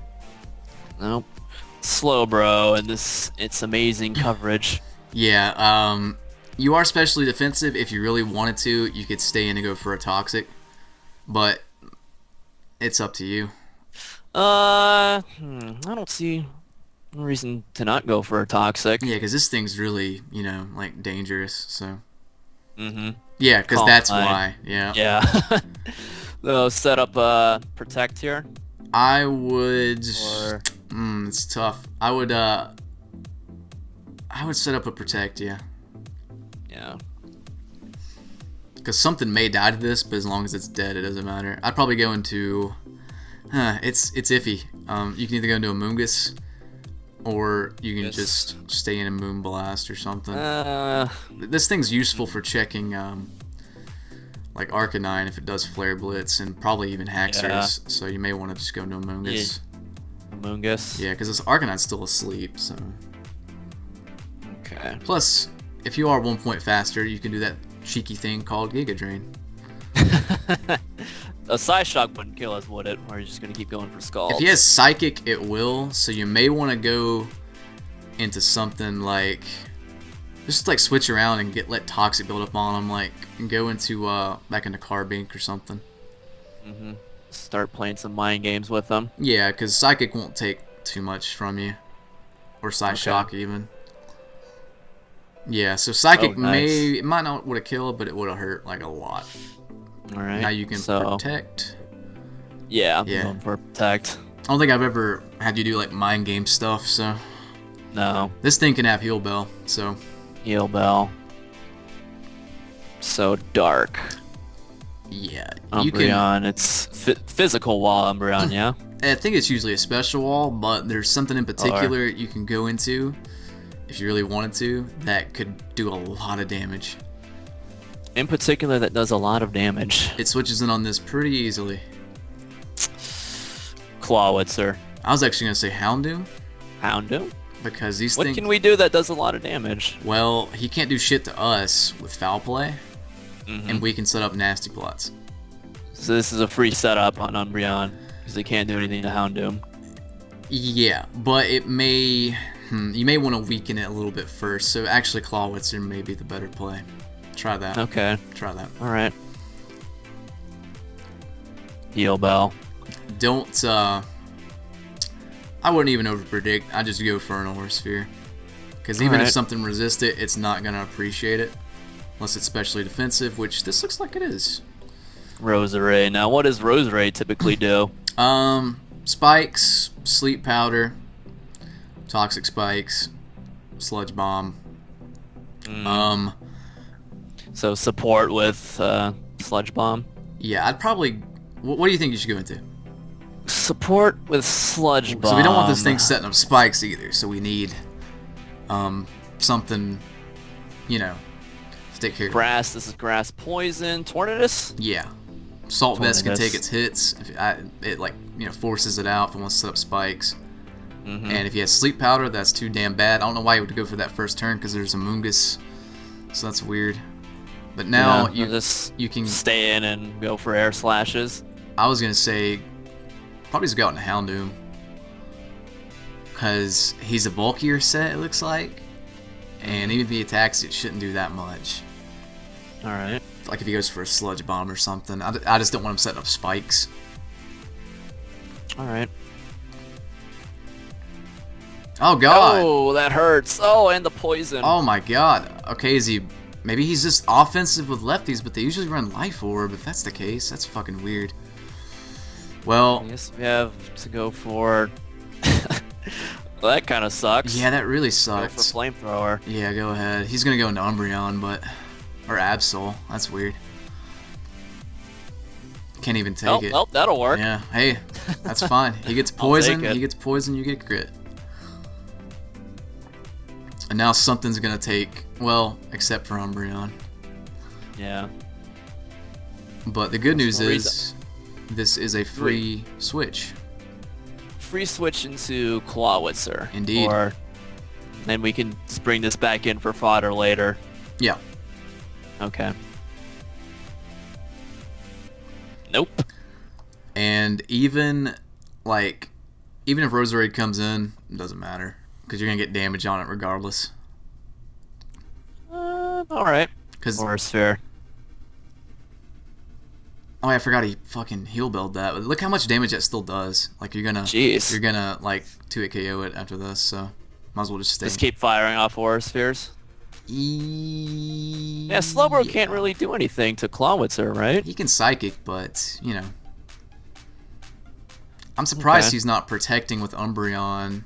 [SPEAKER 1] Nope. Slow, bro, and it's amazing coverage.
[SPEAKER 2] Yeah. You are specially defensive. If you really wanted to, you could stay in and go for a Toxic, but it's up to you.
[SPEAKER 1] I don't see a reason to not go for a Toxic.
[SPEAKER 2] Yeah, because this thing's really, like dangerous. So.
[SPEAKER 1] Mm-hmm.
[SPEAKER 2] Yeah, because that's why. Yeah.
[SPEAKER 1] Yeah. So set up Protect here.
[SPEAKER 2] I would. It's tough. I would set up a Protect. Yeah.
[SPEAKER 1] Yeah.
[SPEAKER 2] Because something may die to this, but as long as it's dead, it doesn't matter. I'd probably go into. It's iffy. You can either go into a Moongus, or you can just stay in a Moonblast or something. This thing's useful for checking, like Arcanine if it does Flare Blitz, and probably even Haxorus. So you may want to just go into a Moongus.
[SPEAKER 1] Yeah. Moongus.
[SPEAKER 2] Yeah, because this Arcanine's still asleep. So.
[SPEAKER 1] Okay.
[SPEAKER 2] Plus, if you are 1 point faster, you can do that cheeky thing called Giga Drain.
[SPEAKER 1] A Psyshock wouldn't kill us, would it? Or are you just going to keep going for Scald?
[SPEAKER 2] If he has Psychic, it will. So you may want to go into something like... Just like switch around and let Toxic build up on him. Like, and go into back into Carbink or something.
[SPEAKER 1] Mm-hmm. Start playing some mind games with them.
[SPEAKER 2] Yeah, because Psychic won't take too much from you. Or Psyshock even. Yeah, so Psychic
[SPEAKER 1] Oh, nice.
[SPEAKER 2] it might not would have killed, but it would have hurt like a lot.
[SPEAKER 1] All right.
[SPEAKER 2] Now you can
[SPEAKER 1] so,
[SPEAKER 2] protect.
[SPEAKER 1] Yeah, I'm
[SPEAKER 2] Yeah.
[SPEAKER 1] going for protect.
[SPEAKER 2] I don't think I've ever had you do like mind game stuff, so
[SPEAKER 1] No.
[SPEAKER 2] this thing can have heal bell, so
[SPEAKER 1] Heal bell. So dark.
[SPEAKER 2] yeah, you can.
[SPEAKER 1] Umbreon. It's physical wall Umbreon, yeah?
[SPEAKER 2] I think it's usually a special wall, but there's something in particular you can go into if you really wanted to that could do a lot of damage.
[SPEAKER 1] In particular, that does a lot of damage.
[SPEAKER 2] It switches in on this pretty easily.
[SPEAKER 1] CLAWITZER.
[SPEAKER 2] I was actually gonna say Houndoom
[SPEAKER 1] Houndoom?
[SPEAKER 2] because these
[SPEAKER 1] What
[SPEAKER 2] things.
[SPEAKER 1] can we do that does a lot of damage?
[SPEAKER 2] Well, he can't do shit to us with foul play, and we can set up nasty plots.
[SPEAKER 1] So this is a free setup on Umbreon, because they can't do anything to Houndoom.
[SPEAKER 2] Yeah, but it may. You may want to weaken it a little bit first. So actually, CLAWITZER may be the better play. Try that.
[SPEAKER 1] Okay,
[SPEAKER 2] Try that.
[SPEAKER 1] alright. Heal Bell.
[SPEAKER 2] Don't. I wouldn't even overpredict. I just go for an Aura Sphere. Because even if
[SPEAKER 1] Alright.
[SPEAKER 2] something resists it, it's not gonna appreciate it, unless it's specially defensive, which this looks like it is.
[SPEAKER 1] Roserade. Now, what does Roserade typically do?
[SPEAKER 2] Spikes, sleep powder, toxic spikes, sludge bomb.
[SPEAKER 1] So support with Sludge Bomb.
[SPEAKER 2] Yeah, I'd probably. What do you think you should go into?
[SPEAKER 1] Support with Sludge Bomb.
[SPEAKER 2] So we don't want this thing setting up spikes either. So we need, something, you know, to take care of.
[SPEAKER 1] Grass. This is Grass Poison. Tornadus?
[SPEAKER 2] Yeah, Salt Vest can
[SPEAKER 1] Tornadus.
[SPEAKER 2] take its hits. If it like forces it out if it wants to set up spikes. And if he has sleep powder, that's too damn bad. I don't know why he would go for that first turn because there's a Mungus, so that's weird. But now
[SPEAKER 1] Yeah, just
[SPEAKER 2] you can.
[SPEAKER 1] stay in and go for air slashes.
[SPEAKER 2] I was gonna say probably just go out into Houndoom because he's a bulkier set. It looks like, and even if he attacks, it shouldn't do that much.
[SPEAKER 1] All right.
[SPEAKER 2] Like if he goes for a sludge bomb or something. I just don't want him setting up spikes.
[SPEAKER 1] All right.
[SPEAKER 2] Oh god.
[SPEAKER 1] Oh, that hurts. Oh, and the poison.
[SPEAKER 2] Oh my god. Okay, maybe he's just offensive with lefties, but they usually run Life Orb. If that's the case, that's fucking weird. Well,
[SPEAKER 1] I guess we have to go for. Well, that kind of sucks.
[SPEAKER 2] yeah, that really
[SPEAKER 1] Go for
[SPEAKER 2] sucks.
[SPEAKER 1] flamethrower.
[SPEAKER 2] Yeah, go ahead. He's gonna go into Umbreon, or Absol. That's weird. Can't even take it.
[SPEAKER 1] Oh, that'll work.
[SPEAKER 2] Yeah. Hey, that's fine. He gets
[SPEAKER 1] I'll
[SPEAKER 2] poison.
[SPEAKER 1] take it.
[SPEAKER 2] He gets poison. You get crit. And now something's gonna take. Well, except for Umbreon.
[SPEAKER 1] Yeah.
[SPEAKER 2] But the good news
[SPEAKER 1] no
[SPEAKER 2] is, this is a free switch.
[SPEAKER 1] Free switch into CLAWITZER.
[SPEAKER 2] Indeed.
[SPEAKER 1] Or then we can just bring this back in for fodder later.
[SPEAKER 2] Yeah.
[SPEAKER 1] Okay. Nope.
[SPEAKER 2] And even if Roserade comes in, it doesn't matter because you're gonna get damage on it regardless.
[SPEAKER 1] All right.
[SPEAKER 2] Because
[SPEAKER 1] Or sphere.
[SPEAKER 2] oh, I forgot he fucking heal build that. But look how much damage that still does. Like you're gonna
[SPEAKER 1] Jeez.
[SPEAKER 2] like 2-hit KO it after this. So might as well just stay.
[SPEAKER 1] Just keep firing off aura spheres. Yeah, Slowbro can't really do anything to CLAWITZER, right?
[SPEAKER 2] He can psychic, but I'm surprised
[SPEAKER 1] Okay.
[SPEAKER 2] he's not protecting with Umbreon.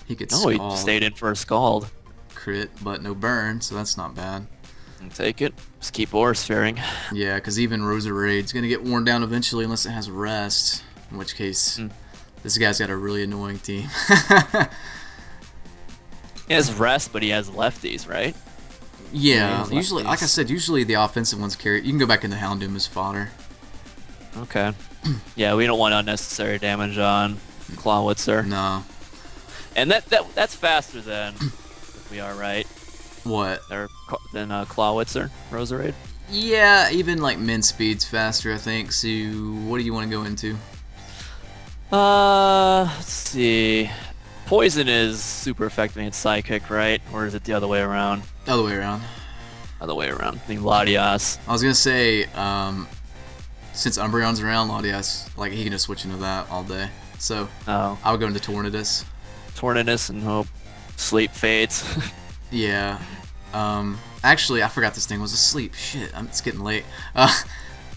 [SPEAKER 2] He could
[SPEAKER 1] No, he
[SPEAKER 2] Scald,
[SPEAKER 1] stayed in for a Scald.
[SPEAKER 2] crit, but no burn, so that's not bad.
[SPEAKER 1] Take it. Just keep aura sphering.
[SPEAKER 2] Yeah, because even Roserade's gonna get worn down eventually unless it has rest. In which case, this guy's got a really annoying team.
[SPEAKER 1] He has rest, but he has lefties, right?
[SPEAKER 2] Yeah,
[SPEAKER 1] Lefties.
[SPEAKER 2] usually, like I said, usually the offensive ones carry. You can go back into Houndoom as fodder.
[SPEAKER 1] Okay. Yeah, we don't want unnecessary damage on CLAWITZER.
[SPEAKER 2] No.
[SPEAKER 1] And that's faster than we are, right?
[SPEAKER 2] What?
[SPEAKER 1] Than CLAWITZER, Roserade.
[SPEAKER 2] Yeah, even like min speed's faster, I think. So, what do you want to go into?
[SPEAKER 1] Let's see. Poison is super effective against Psychic, right? Or is it the other way around?
[SPEAKER 2] Other way around.
[SPEAKER 1] Other way around. I think Latias.
[SPEAKER 2] I was gonna say, since Umbreon's around, Latias, like he can just switch into that all day. So
[SPEAKER 1] Oh.
[SPEAKER 2] I would go into Tornadus.
[SPEAKER 1] Tornadus and hope sleep fades.
[SPEAKER 2] Yeah, Actually, I forgot this thing was asleep. Shit, it's getting late.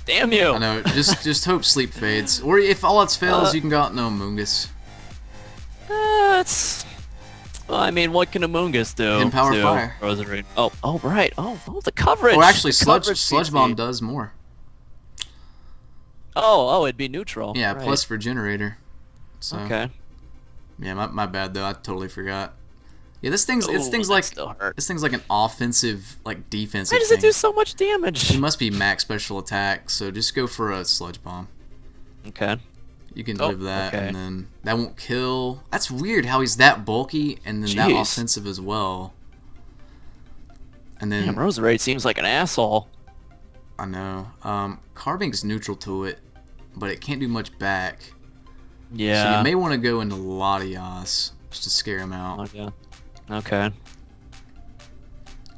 [SPEAKER 1] Damn you!
[SPEAKER 2] I know. Just hope sleep fades. Or if all else fails, you can go out and Amoongus.
[SPEAKER 1] It's. Well, I mean, what can Amoongus do?
[SPEAKER 2] Empower
[SPEAKER 1] to
[SPEAKER 2] fire.
[SPEAKER 1] Rosary? Oh, right. Oh, the coverage.
[SPEAKER 2] Or actually,
[SPEAKER 1] The
[SPEAKER 2] Sludge Bomb does more.
[SPEAKER 1] Oh, it'd be neutral.
[SPEAKER 2] Yeah,
[SPEAKER 1] right.
[SPEAKER 2] plus for generator. So,
[SPEAKER 1] Okay.
[SPEAKER 2] Yeah, my bad though. I totally forgot. Yeah, this thing's
[SPEAKER 1] That
[SPEAKER 2] like
[SPEAKER 1] still hurt.
[SPEAKER 2] this thing's like an offensive, like defensive.
[SPEAKER 1] Why does it do so much damage?
[SPEAKER 2] He must be max special attack, so just go for a Sludge Bomb.
[SPEAKER 1] Okay.
[SPEAKER 2] You can live that,
[SPEAKER 1] okay.
[SPEAKER 2] and then that won't kill. That's weird how he's that bulky and then that offensive as well. And then
[SPEAKER 1] Damn, Roserade seems like an asshole.
[SPEAKER 2] I know. Carbink's neutral to it, but it can't do much back.
[SPEAKER 1] Yeah.
[SPEAKER 2] So you may want to go into Latias just to scare him out.
[SPEAKER 1] Okay. Okay.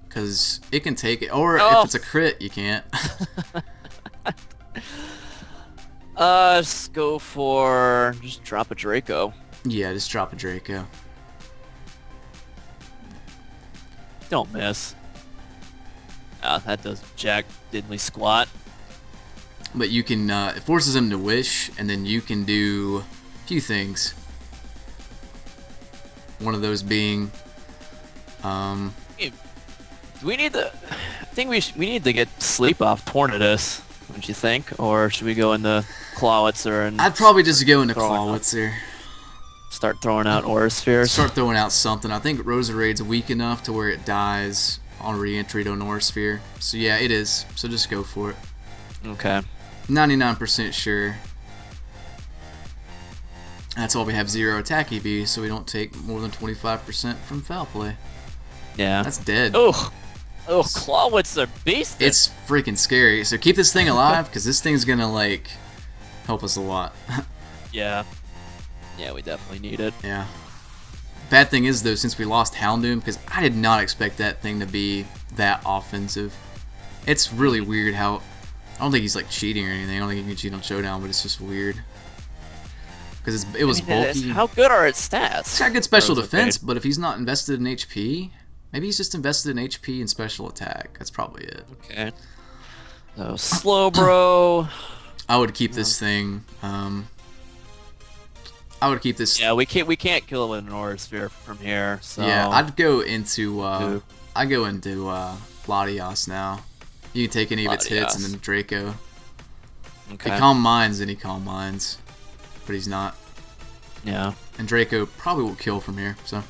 [SPEAKER 2] Because it can take it, or if it's a crit, you can't.
[SPEAKER 1] Just go for... Just drop a Draco.
[SPEAKER 2] Yeah, just drop a Draco.
[SPEAKER 1] Don't miss. That does jack diddly squat.
[SPEAKER 2] But you can, it forces him to wish, and then you can do a few things. One of those being,
[SPEAKER 1] Do we need to... I think we need to get sleep off Tornadus, don't you think? Or should we go into Clawitzer and...
[SPEAKER 2] I'd probably just go into CLAWITZER.
[SPEAKER 1] Start throwing out Aura Spheres?
[SPEAKER 2] Start throwing out something. I think Roserade's weak enough to where it dies on re-entry to an Aura Sphere. So yeah, it is. So just go for it.
[SPEAKER 1] Okay.
[SPEAKER 2] 99% sure. That's why we have 0 attack EV, so we don't take more than 25% from foul play.
[SPEAKER 1] Yeah.
[SPEAKER 2] That's dead.
[SPEAKER 1] Oh, Clawitzer beast.
[SPEAKER 2] It's freaking scary. So keep this thing alive, because this thing's gonna like help us a lot.
[SPEAKER 1] Yeah. Yeah, we definitely need it.
[SPEAKER 2] Yeah. Bad thing is though, since we lost Houndoom, because I did not expect that thing to be that offensive. It's really weird how. I don't think he's like cheating or anything. I don't think he can cheat on Showdown, but it's just weird. Because it was bulky.
[SPEAKER 1] How good are its stats?
[SPEAKER 2] He's got good special defense, but if he's not invested in HP, maybe he's just invested in HP and special attack. That's probably it.
[SPEAKER 1] Okay. So Slowbro.
[SPEAKER 2] I would keep this thing. I would keep this.
[SPEAKER 1] Yeah, we can't kill it with an Aura Sphere from here. So
[SPEAKER 2] Yeah, I'd go into Latias now. You can take any of its hits and then Draco.
[SPEAKER 1] Okay.
[SPEAKER 2] He Calm Minds, and he Calm Minds, but he's not.
[SPEAKER 1] Yeah.
[SPEAKER 2] And Draco probably will kill from here, so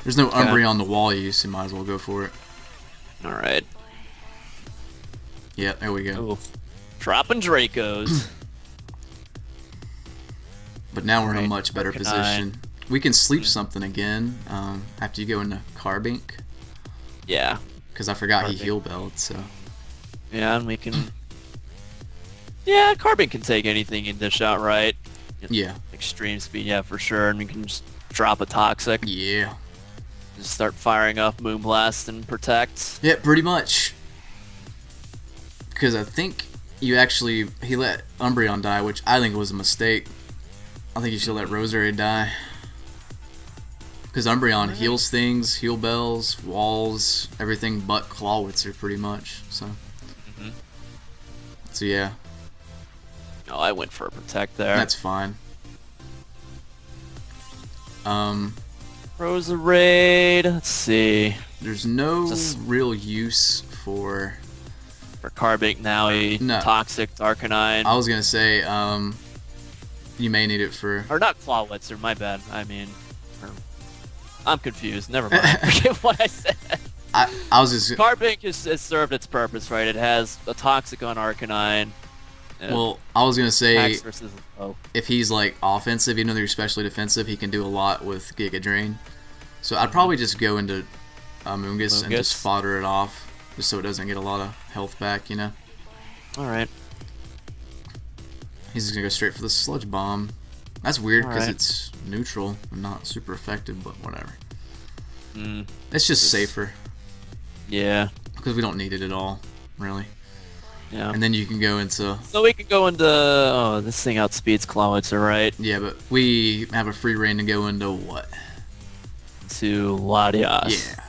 [SPEAKER 2] there's no Umbreon on the wall use, so you might as well go for it.
[SPEAKER 1] All right.
[SPEAKER 2] Yeah, there we go.
[SPEAKER 1] Ooh. Dropping Dracos.
[SPEAKER 2] But now we're in a much better position. We can sleep something again after you go into Carbink.
[SPEAKER 1] Yeah.
[SPEAKER 2] Because I forgot he heal belled, so.
[SPEAKER 1] Yeah, and we can... Yeah, Carbink can take anything in dish out, right?
[SPEAKER 2] Yeah.
[SPEAKER 1] Extreme speed, yeah, for sure. And we can just drop a Toxic.
[SPEAKER 2] Yeah.
[SPEAKER 1] Just start firing off Moonblast and Protect.
[SPEAKER 2] Yeah, pretty much. Because I think he let Umbreon die, which I think was a mistake. I think you should let Roserade die. Because Umbreon heals things, heal bells, walls, everything but CLAWITZER pretty much. So, so yeah.
[SPEAKER 1] Oh, I went for a Protect there.
[SPEAKER 2] That's fine.
[SPEAKER 1] Roserade, let's see.
[SPEAKER 2] There's no real use for
[SPEAKER 1] Carbink now, Toxic, Arcanine.
[SPEAKER 2] I was gonna say, you may need it for...
[SPEAKER 1] Or not Clawitzer, my bad. I mean... I'm confused. Never mind. I forget what I said.
[SPEAKER 2] I was just...
[SPEAKER 1] Carbink has served its purpose, right? It has a Toxic on Arcanine.
[SPEAKER 2] Well, I was gonna say,
[SPEAKER 1] versus,
[SPEAKER 2] if he's like offensive, even though they're especially defensive, he can do a lot with Giga Drain. So I'd probably just go into Amoongus and just fodder it off, just so it doesn't get a lot of health back, you know?
[SPEAKER 1] Alright.
[SPEAKER 2] He's just gonna go straight for the Sludge Bomb. That's weird because it's neutral and not super effective, but whatever. It's just safer.
[SPEAKER 1] Yeah.
[SPEAKER 2] Because we don't need it at all, really.
[SPEAKER 1] Yeah.
[SPEAKER 2] And then you can go into...
[SPEAKER 1] So we can go into... Oh, this thing outspeeds Clawitzer, right?
[SPEAKER 2] Yeah, but we have a free reign to go into what?
[SPEAKER 1] To Latias.
[SPEAKER 2] Yeah.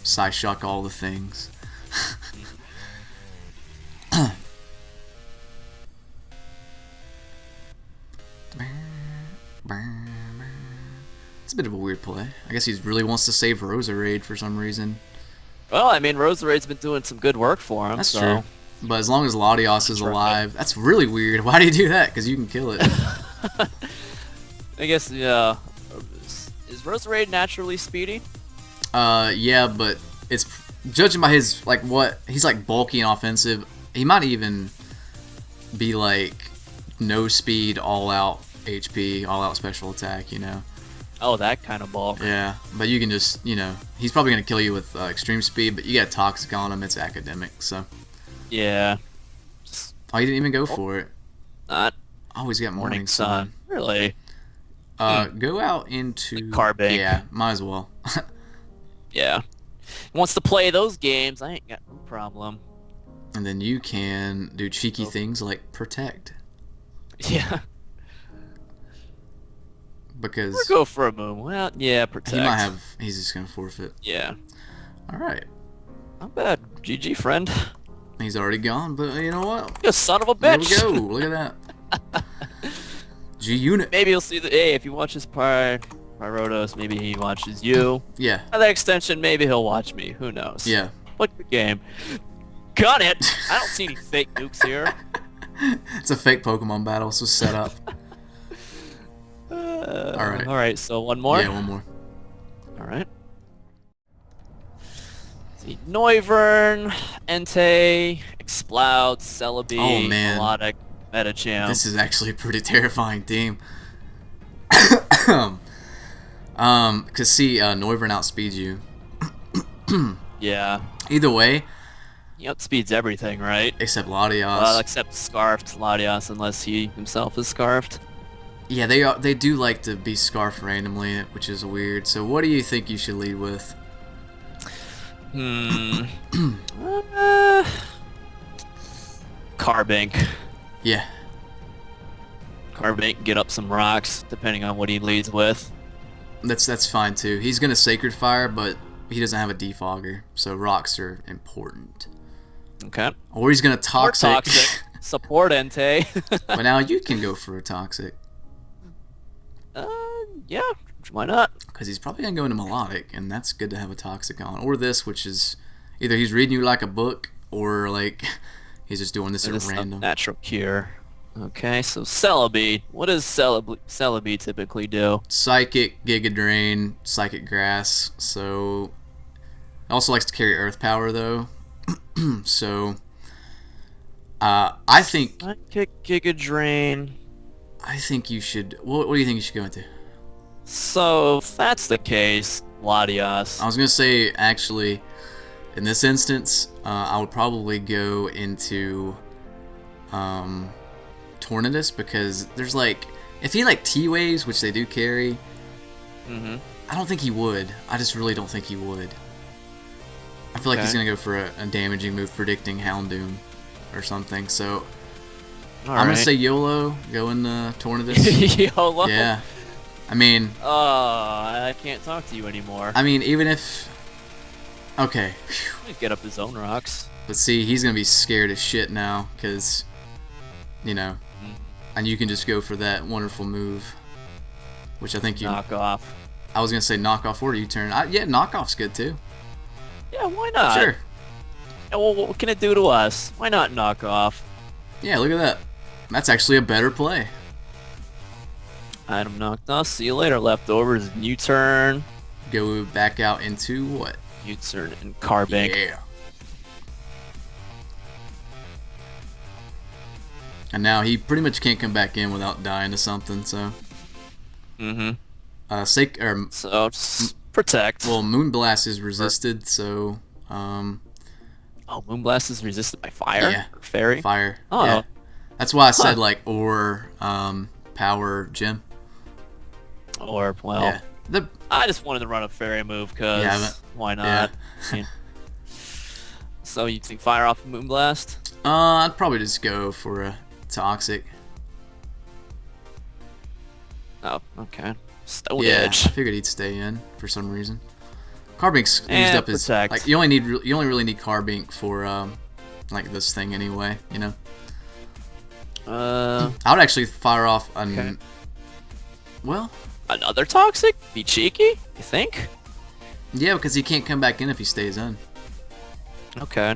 [SPEAKER 2] Psyshock all the things. It's a bit of a weird play. I guess he really wants to save Roserade for some reason.
[SPEAKER 1] Well, I mean, Roserade's been doing some good work for him.
[SPEAKER 2] That's
[SPEAKER 1] so.
[SPEAKER 2] true. But as long as Latios is alive, that's really weird. Why do you do that? Because you can kill it.
[SPEAKER 1] I guess, yeah. Is Roserade naturally speedy?
[SPEAKER 2] Yeah, but it's judging by his he's like bulky and offensive. He might even be like no speed, all out HP, all out special attack. You know.
[SPEAKER 1] Oh, that kind of bulk.
[SPEAKER 2] Yeah, but you can just he's probably gonna kill you with extreme speed, but you got toxic on him. It's academic, so.
[SPEAKER 1] Yeah.
[SPEAKER 2] Oh, you didn't even go for it.
[SPEAKER 1] Not.
[SPEAKER 2] Oh, he's got Morning Sun.
[SPEAKER 1] Really?
[SPEAKER 2] Go out into
[SPEAKER 1] Carbink.
[SPEAKER 2] Yeah, might as well.
[SPEAKER 1] Yeah. He wants to play those games. I ain't got no problem.
[SPEAKER 2] And then you can do cheeky things like protect.
[SPEAKER 1] Yeah.
[SPEAKER 2] Because
[SPEAKER 1] Or go for a moon. Well, yeah, protect.
[SPEAKER 2] he might have. He's just gonna forfeit.
[SPEAKER 1] Yeah.
[SPEAKER 2] All right.
[SPEAKER 1] Not bad. GG, friend.
[SPEAKER 2] He's already gone, but you know what?
[SPEAKER 1] You son of a bitch.
[SPEAKER 2] There we go. Look at that. G Unit.
[SPEAKER 1] Maybe you'll see the. Hey, if he watches Pyrotos, maybe he watches you.
[SPEAKER 2] Yeah.
[SPEAKER 1] By that extension, maybe he'll watch me. Who knows?
[SPEAKER 2] Yeah.
[SPEAKER 1] What the game? Got it. I don't see any fake nukes here.
[SPEAKER 2] It's a fake Pokemon battle, so set up. Alright.
[SPEAKER 1] Alright, so one more?
[SPEAKER 2] Yeah, one more.
[SPEAKER 1] Alright. See, Noivern, Entei, Exploud, Celebi,
[SPEAKER 2] Oh, man.
[SPEAKER 1] Melodic, Metacham.
[SPEAKER 2] This is actually a pretty terrifying team. Cause see, Noivern outspeeds you.
[SPEAKER 1] Yeah. Either way, he outspeeds everything, right?
[SPEAKER 2] Except Latios.
[SPEAKER 1] Well, except Scarfed Latios, unless he himself is Scarfed.
[SPEAKER 2] Yeah, they do like to be Scarfed randomly, which is weird. So what do you think you should lead with?
[SPEAKER 1] Carbink.
[SPEAKER 2] Yeah.
[SPEAKER 1] Carbink, get up some rocks, depending on what he leads with.
[SPEAKER 2] That's fine too. He's gonna Sacred Fire, but he doesn't have a defogger, so rocks are important.
[SPEAKER 1] Okay.
[SPEAKER 2] Or he's gonna Toxic.
[SPEAKER 1] Or Toxic. Support Entei.
[SPEAKER 2] But now you can go for a Toxic.
[SPEAKER 1] Yeah, why not?
[SPEAKER 2] Because he's probably gonna go into Melodic, and that's good to have a Toxic on. Or this, which is either he's reading you like a book, or like he's just doing this at random.
[SPEAKER 1] Natural Cure. Okay, so Celebi. What does Celebi typically do?
[SPEAKER 2] Psychic, Giga Drain, Psychic Grass. So it also likes to carry Earth Power though. So I think
[SPEAKER 1] Psychic, Giga Drain.
[SPEAKER 2] I think you should. What do you think you should go into?
[SPEAKER 1] So if that's the case, Latios.
[SPEAKER 2] I was gonna say actually, in this instance, I would probably go into Tornadus, because there's like, if he like T-Waves, which they do carry, I don't think he would. I just really don't think he would. I feel like he's gonna go for a damaging move, predicting Houndoom or something. So I'm gonna say YOLO, go in the Tornadus.
[SPEAKER 1] YOLO?
[SPEAKER 2] Yeah. I mean...
[SPEAKER 1] I can't talk to you anymore.
[SPEAKER 2] I mean, even if... Okay.
[SPEAKER 1] Get up his own rocks.
[SPEAKER 2] But see, he's gonna be scared as shit now, because, you know, and you can just go for that wonderful move, which I think you...
[SPEAKER 1] Knock off.
[SPEAKER 2] I was gonna say knock off or U-turn. Yeah, knockoff's good too.
[SPEAKER 1] Yeah, why not?
[SPEAKER 2] Sure.
[SPEAKER 1] Yeah, well, what can it do to us? Why not knock off?
[SPEAKER 2] Yeah, look at that. That's actually a better play.
[SPEAKER 1] Item knocked off. See you later, leftovers. U-turn.
[SPEAKER 2] Go back out into what?
[SPEAKER 1] U-turn and Carbink.
[SPEAKER 2] Yeah. And now he pretty much can't come back in without dying to something, so.
[SPEAKER 1] So just protect.
[SPEAKER 2] Well, Moonblast is resisted, so.
[SPEAKER 1] Oh, Moonblast is resisted by fire?
[SPEAKER 2] Yeah.
[SPEAKER 1] Or fairy?
[SPEAKER 2] Fire.
[SPEAKER 1] Oh.
[SPEAKER 2] Yeah. That's why I said, like, or power gem.
[SPEAKER 1] Or, well,
[SPEAKER 2] yeah.
[SPEAKER 1] I just wanted to run a fairy move, because why not?
[SPEAKER 2] Yeah.
[SPEAKER 1] I mean, so you think fire off of Moonblast?
[SPEAKER 2] I'd probably just go for a Toxic.
[SPEAKER 1] Oh, okay. Stone
[SPEAKER 2] yeah,
[SPEAKER 1] Edge.
[SPEAKER 2] I figured he'd stay in for some reason. Carbink's used
[SPEAKER 1] And
[SPEAKER 2] up his
[SPEAKER 1] protect.
[SPEAKER 2] like you only really need Carbink for like this thing anyway, you know. I would actually fire off
[SPEAKER 1] Okay.
[SPEAKER 2] well,
[SPEAKER 1] Another toxic? Be cheeky? You think?
[SPEAKER 2] yeah, because he can't come back in if he stays in.
[SPEAKER 1] Okay.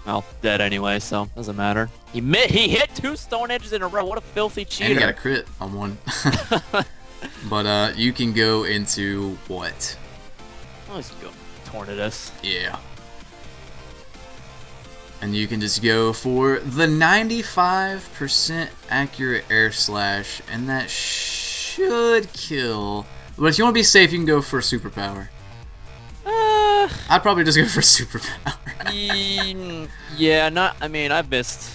[SPEAKER 1] Well, dead anyway, so doesn't matter. He hit 2 stone edges in a row. What a filthy cheater!
[SPEAKER 2] And he got a crit on one. But you can go into what?
[SPEAKER 1] Oh, he's going Tornadus.
[SPEAKER 2] Yeah. And you can just go for the 95% accurate air slash, and that should kill. But if you want to be safe, you can go for superpower. I'd probably just go for superpower.
[SPEAKER 1] Yeah, not. I mean, I missed.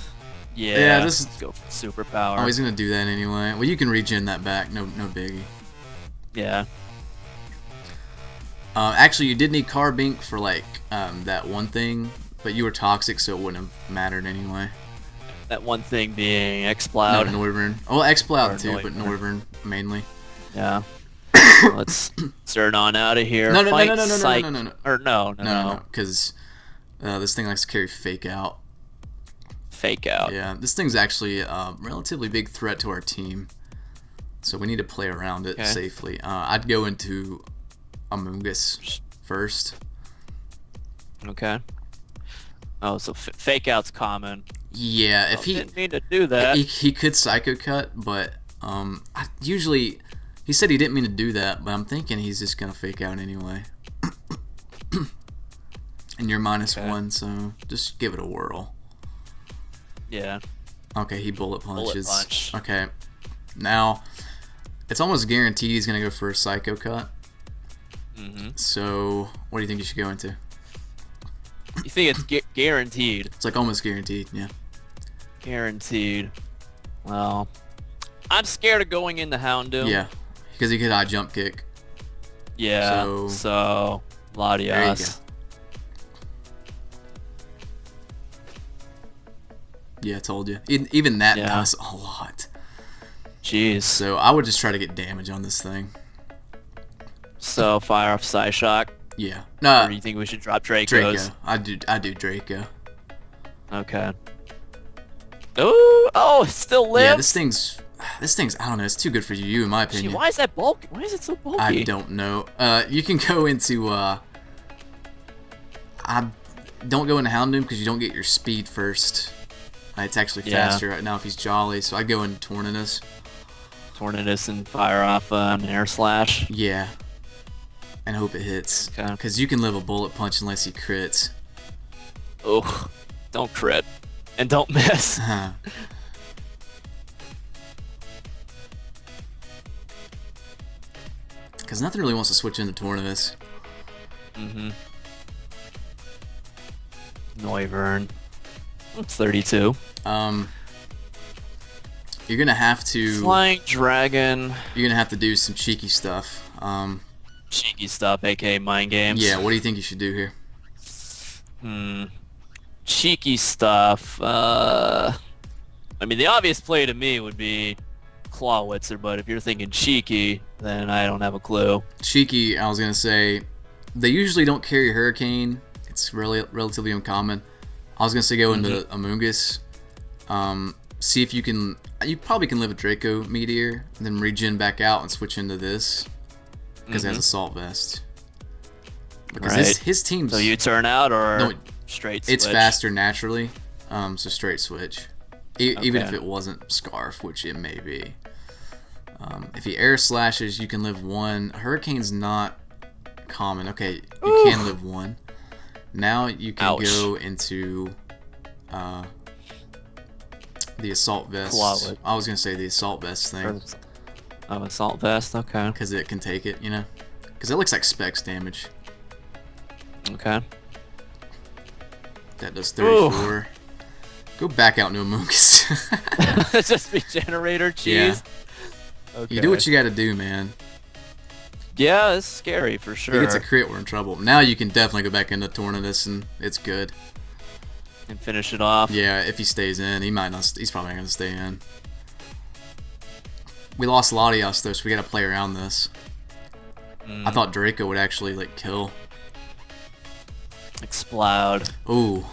[SPEAKER 2] Yeah, this is.
[SPEAKER 1] Let's go for superpower.
[SPEAKER 2] Oh, he's gonna do that anyway. Well, you can regen that back. No biggie.
[SPEAKER 1] Yeah.
[SPEAKER 2] Actually, you did need Carbink for like that one thing, but you were toxic, so it wouldn't have mattered anyway.
[SPEAKER 1] That one thing being
[SPEAKER 2] No,
[SPEAKER 1] Xcloud.
[SPEAKER 2] Noivern. Oh, Xcloud
[SPEAKER 1] Or
[SPEAKER 2] too, but
[SPEAKER 1] Noivern.
[SPEAKER 2] Noivern mainly.
[SPEAKER 1] Yeah. Let's turn on out of here.
[SPEAKER 2] No, no, no,
[SPEAKER 1] Fight
[SPEAKER 2] no, no, no,
[SPEAKER 1] Psych-
[SPEAKER 2] no, no, no.
[SPEAKER 1] Or no,
[SPEAKER 2] because this thing likes to carry fake out.
[SPEAKER 1] Fake out.
[SPEAKER 2] Yeah, this thing's actually a relatively big threat to our team, so we need to play around it
[SPEAKER 1] Okay.
[SPEAKER 2] safely. I'd go into Amoongus first.
[SPEAKER 1] Okay. Oh, so fake out's common.
[SPEAKER 2] Yeah, if he
[SPEAKER 1] Didn't mean to do that.
[SPEAKER 2] he could Psycho Cut, but usually he said he didn't mean to do that, but I'm thinking he's just gonna fake out anyway. And you're -1, so just give it a whirl.
[SPEAKER 1] Yeah.
[SPEAKER 2] Okay, he bullet punches.
[SPEAKER 1] punch.
[SPEAKER 2] Okay, now it's almost guaranteed he's gonna go for a Psycho Cut. So what do you think you should go into?
[SPEAKER 1] You think it's guaranteed?
[SPEAKER 2] It's like almost guaranteed, yeah.
[SPEAKER 1] Guaranteed. Well, I'm scared of going into Houndoom.
[SPEAKER 2] Yeah, because he could high jump kick.
[SPEAKER 1] Yeah.
[SPEAKER 2] So-
[SPEAKER 1] So,
[SPEAKER 2] There you go.
[SPEAKER 1] Latias.
[SPEAKER 2] Yeah, I told you. Even that
[SPEAKER 1] Yeah.
[SPEAKER 2] does a lot.
[SPEAKER 1] Jeez.
[SPEAKER 2] So I would just try to get damage on this thing.
[SPEAKER 1] So fire off Psyshock.
[SPEAKER 2] Yeah.
[SPEAKER 1] Or
[SPEAKER 2] No,
[SPEAKER 1] do you think we should drop Dracos?
[SPEAKER 2] Draco. I do Draco.
[SPEAKER 1] Okay. Oh, it still
[SPEAKER 2] Yeah,
[SPEAKER 1] lives.
[SPEAKER 2] this thing's I don't know. It's too good for you, in my
[SPEAKER 1] Gee,
[SPEAKER 2] opinion.
[SPEAKER 1] why is that bulky? Why is it so bulky?
[SPEAKER 2] I don't know. You can go into I don't go into Houndoom because you don't get your speed first. It's actually
[SPEAKER 1] Yeah.
[SPEAKER 2] faster right now if he's Jolly, so I go into Tornadus.
[SPEAKER 1] Tornadus and fire off an air slash.
[SPEAKER 2] Yeah. And hope it hits.
[SPEAKER 1] Okay.
[SPEAKER 2] Because you can live a bullet punch unless he crits.
[SPEAKER 1] Oh, don't crit. And don't miss.
[SPEAKER 2] Because nothing really wants to switch into Tornadus.
[SPEAKER 1] Noivern. It's 32.
[SPEAKER 2] You're gonna have to
[SPEAKER 1] Flying Dragon.
[SPEAKER 2] you're gonna have to do some cheeky stuff.
[SPEAKER 1] Cheeky stuff, aka mind games.
[SPEAKER 2] Yeah, what do you think you should do here?
[SPEAKER 1] Cheeky stuff. I mean, the obvious play to me would be CLAWITZER, but if you're thinking cheeky, then I don't have a clue.
[SPEAKER 2] Cheeky, I was gonna say, they usually don't carry Hurricane. It's really relatively uncommon. I was gonna say go into Amoongus. See if you can. You probably can live a Draco Meteor, and then regen back out and switch into this because it has Assault Vest. Because
[SPEAKER 1] Right.
[SPEAKER 2] his team's
[SPEAKER 1] So you turn out or
[SPEAKER 2] No,
[SPEAKER 1] straight switch?
[SPEAKER 2] it's faster naturally, so straight switch. Even if
[SPEAKER 1] Okay.
[SPEAKER 2] it wasn't Scarf, which it may be. If he air slashes, you can live 1. Hurricane's not common. Okay, you can live 1. Now you can
[SPEAKER 1] Ouch.
[SPEAKER 2] go into the Assault Vest.
[SPEAKER 1] CLAWITZER.
[SPEAKER 2] I was going to say the Assault Vest thing,
[SPEAKER 1] Oh, Assault Vest, okay.
[SPEAKER 2] because it can take it, you know? Because it looks like Specs damage.
[SPEAKER 1] Okay.
[SPEAKER 2] That does 34. Go back out into Amoongus.
[SPEAKER 1] Just be generator cheese. Okay.
[SPEAKER 2] You do what you got to do, man.
[SPEAKER 1] Yeah, it's scary for
[SPEAKER 2] If
[SPEAKER 1] sure.
[SPEAKER 2] he gets a crit, we're in trouble. Now you can definitely go back into Tornadus, and it's good.
[SPEAKER 1] And finish it off.
[SPEAKER 2] Yeah, if he stays in, he might not. He's probably not gonna stay in. We lost Latias though, so we gotta play around this. I thought Draco would actually like kill.
[SPEAKER 1] Explode.
[SPEAKER 2] Ooh.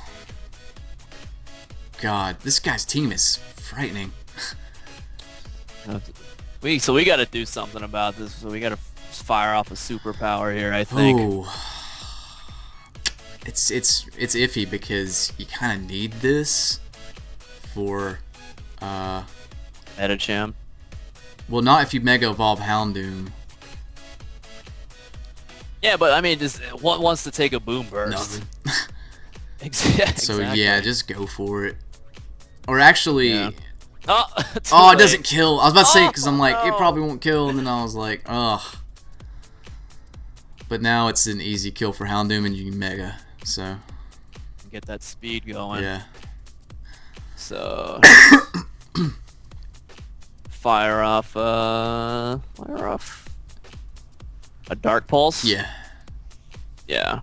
[SPEAKER 2] God, this guy's team is frightening.
[SPEAKER 1] So we got to do something about this. So we got to fire off a superpower here, I think.
[SPEAKER 2] Ooh. It's iffy because you kind of need this for
[SPEAKER 1] Metacham.
[SPEAKER 2] well, not if you Mega Evolve Houndoom.
[SPEAKER 1] Yeah, but I mean, just what wants to take a boom burst?
[SPEAKER 2] Nothing.
[SPEAKER 1] Exactly.
[SPEAKER 2] So yeah, just go for it. Or actually,
[SPEAKER 1] Yeah. Oh,
[SPEAKER 2] oh, it doesn't kill. I was about to say because I'm like, it
[SPEAKER 1] no.
[SPEAKER 2] probably won't kill, and then I was like, ugh. But now it's an easy kill for Houndoom, and you can Mega. So
[SPEAKER 1] Get that speed going.
[SPEAKER 2] yeah.
[SPEAKER 1] So fire off a Dark Pulse.
[SPEAKER 2] Yeah.
[SPEAKER 1] Yeah.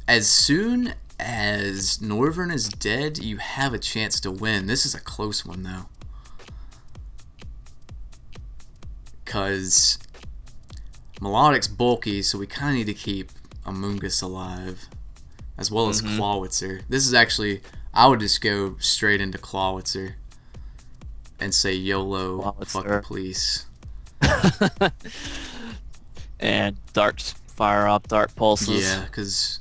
[SPEAKER 2] As soon as Norvern is dead, you have a chance to win. This is a close one though, because Melodic's bulky, so we kind of need to keep Amoonguss alive, as well as Clawitzer. This is actually, I would just go straight into Clawitzer and say YOLO, fuck the police.
[SPEAKER 1] And fire off Dark Pulses.
[SPEAKER 2] Yeah, because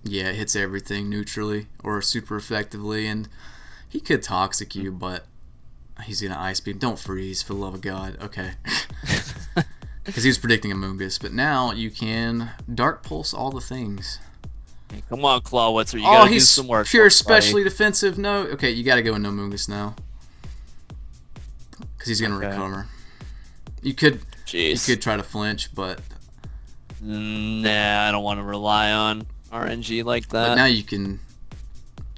[SPEAKER 2] it hits everything neutrally or super effectively, and he could Toxic you, but he's gonna Ice Beam. Don't freeze, for the love of God. Okay. Because he was predicting Amoonguss, but now you can Dark Pulse all the things.
[SPEAKER 1] Hey, come on, Clawitzer, you gotta do some work.
[SPEAKER 2] Pure specially defensive. No, okay, you gotta go into Amoonguss now, because he's gonna recover. You could try to flinch, but
[SPEAKER 1] nah, I don't want to rely on RNG like that.
[SPEAKER 2] But now you can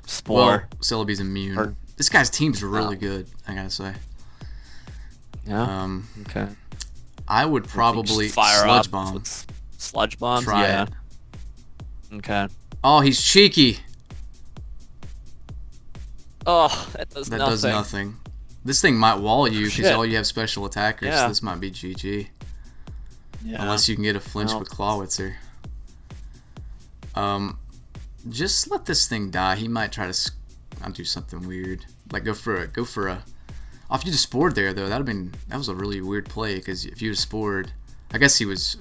[SPEAKER 1] Spore.
[SPEAKER 2] Well, Celebi's immune. This guy's team's really good, I gotta say.
[SPEAKER 1] Yeah. Okay.
[SPEAKER 2] I would probably
[SPEAKER 1] fire
[SPEAKER 2] Sludge
[SPEAKER 1] up
[SPEAKER 2] Bomb.
[SPEAKER 1] Sludge Bombs?
[SPEAKER 2] Try
[SPEAKER 1] yeah.
[SPEAKER 2] it.
[SPEAKER 1] Okay.
[SPEAKER 2] Oh, he's cheeky.
[SPEAKER 1] Oh, that does
[SPEAKER 2] nothing. This thing might wall you because all you have special attackers.
[SPEAKER 1] Yeah.
[SPEAKER 2] So this might be GG.
[SPEAKER 1] Yeah.
[SPEAKER 2] Unless you can get a flinch with Clawitzer. Just let this thing die. He might try to do something weird. Like go for a. Oh, if you just spored there though, that was a really weird play because if you just spored, I guess he was.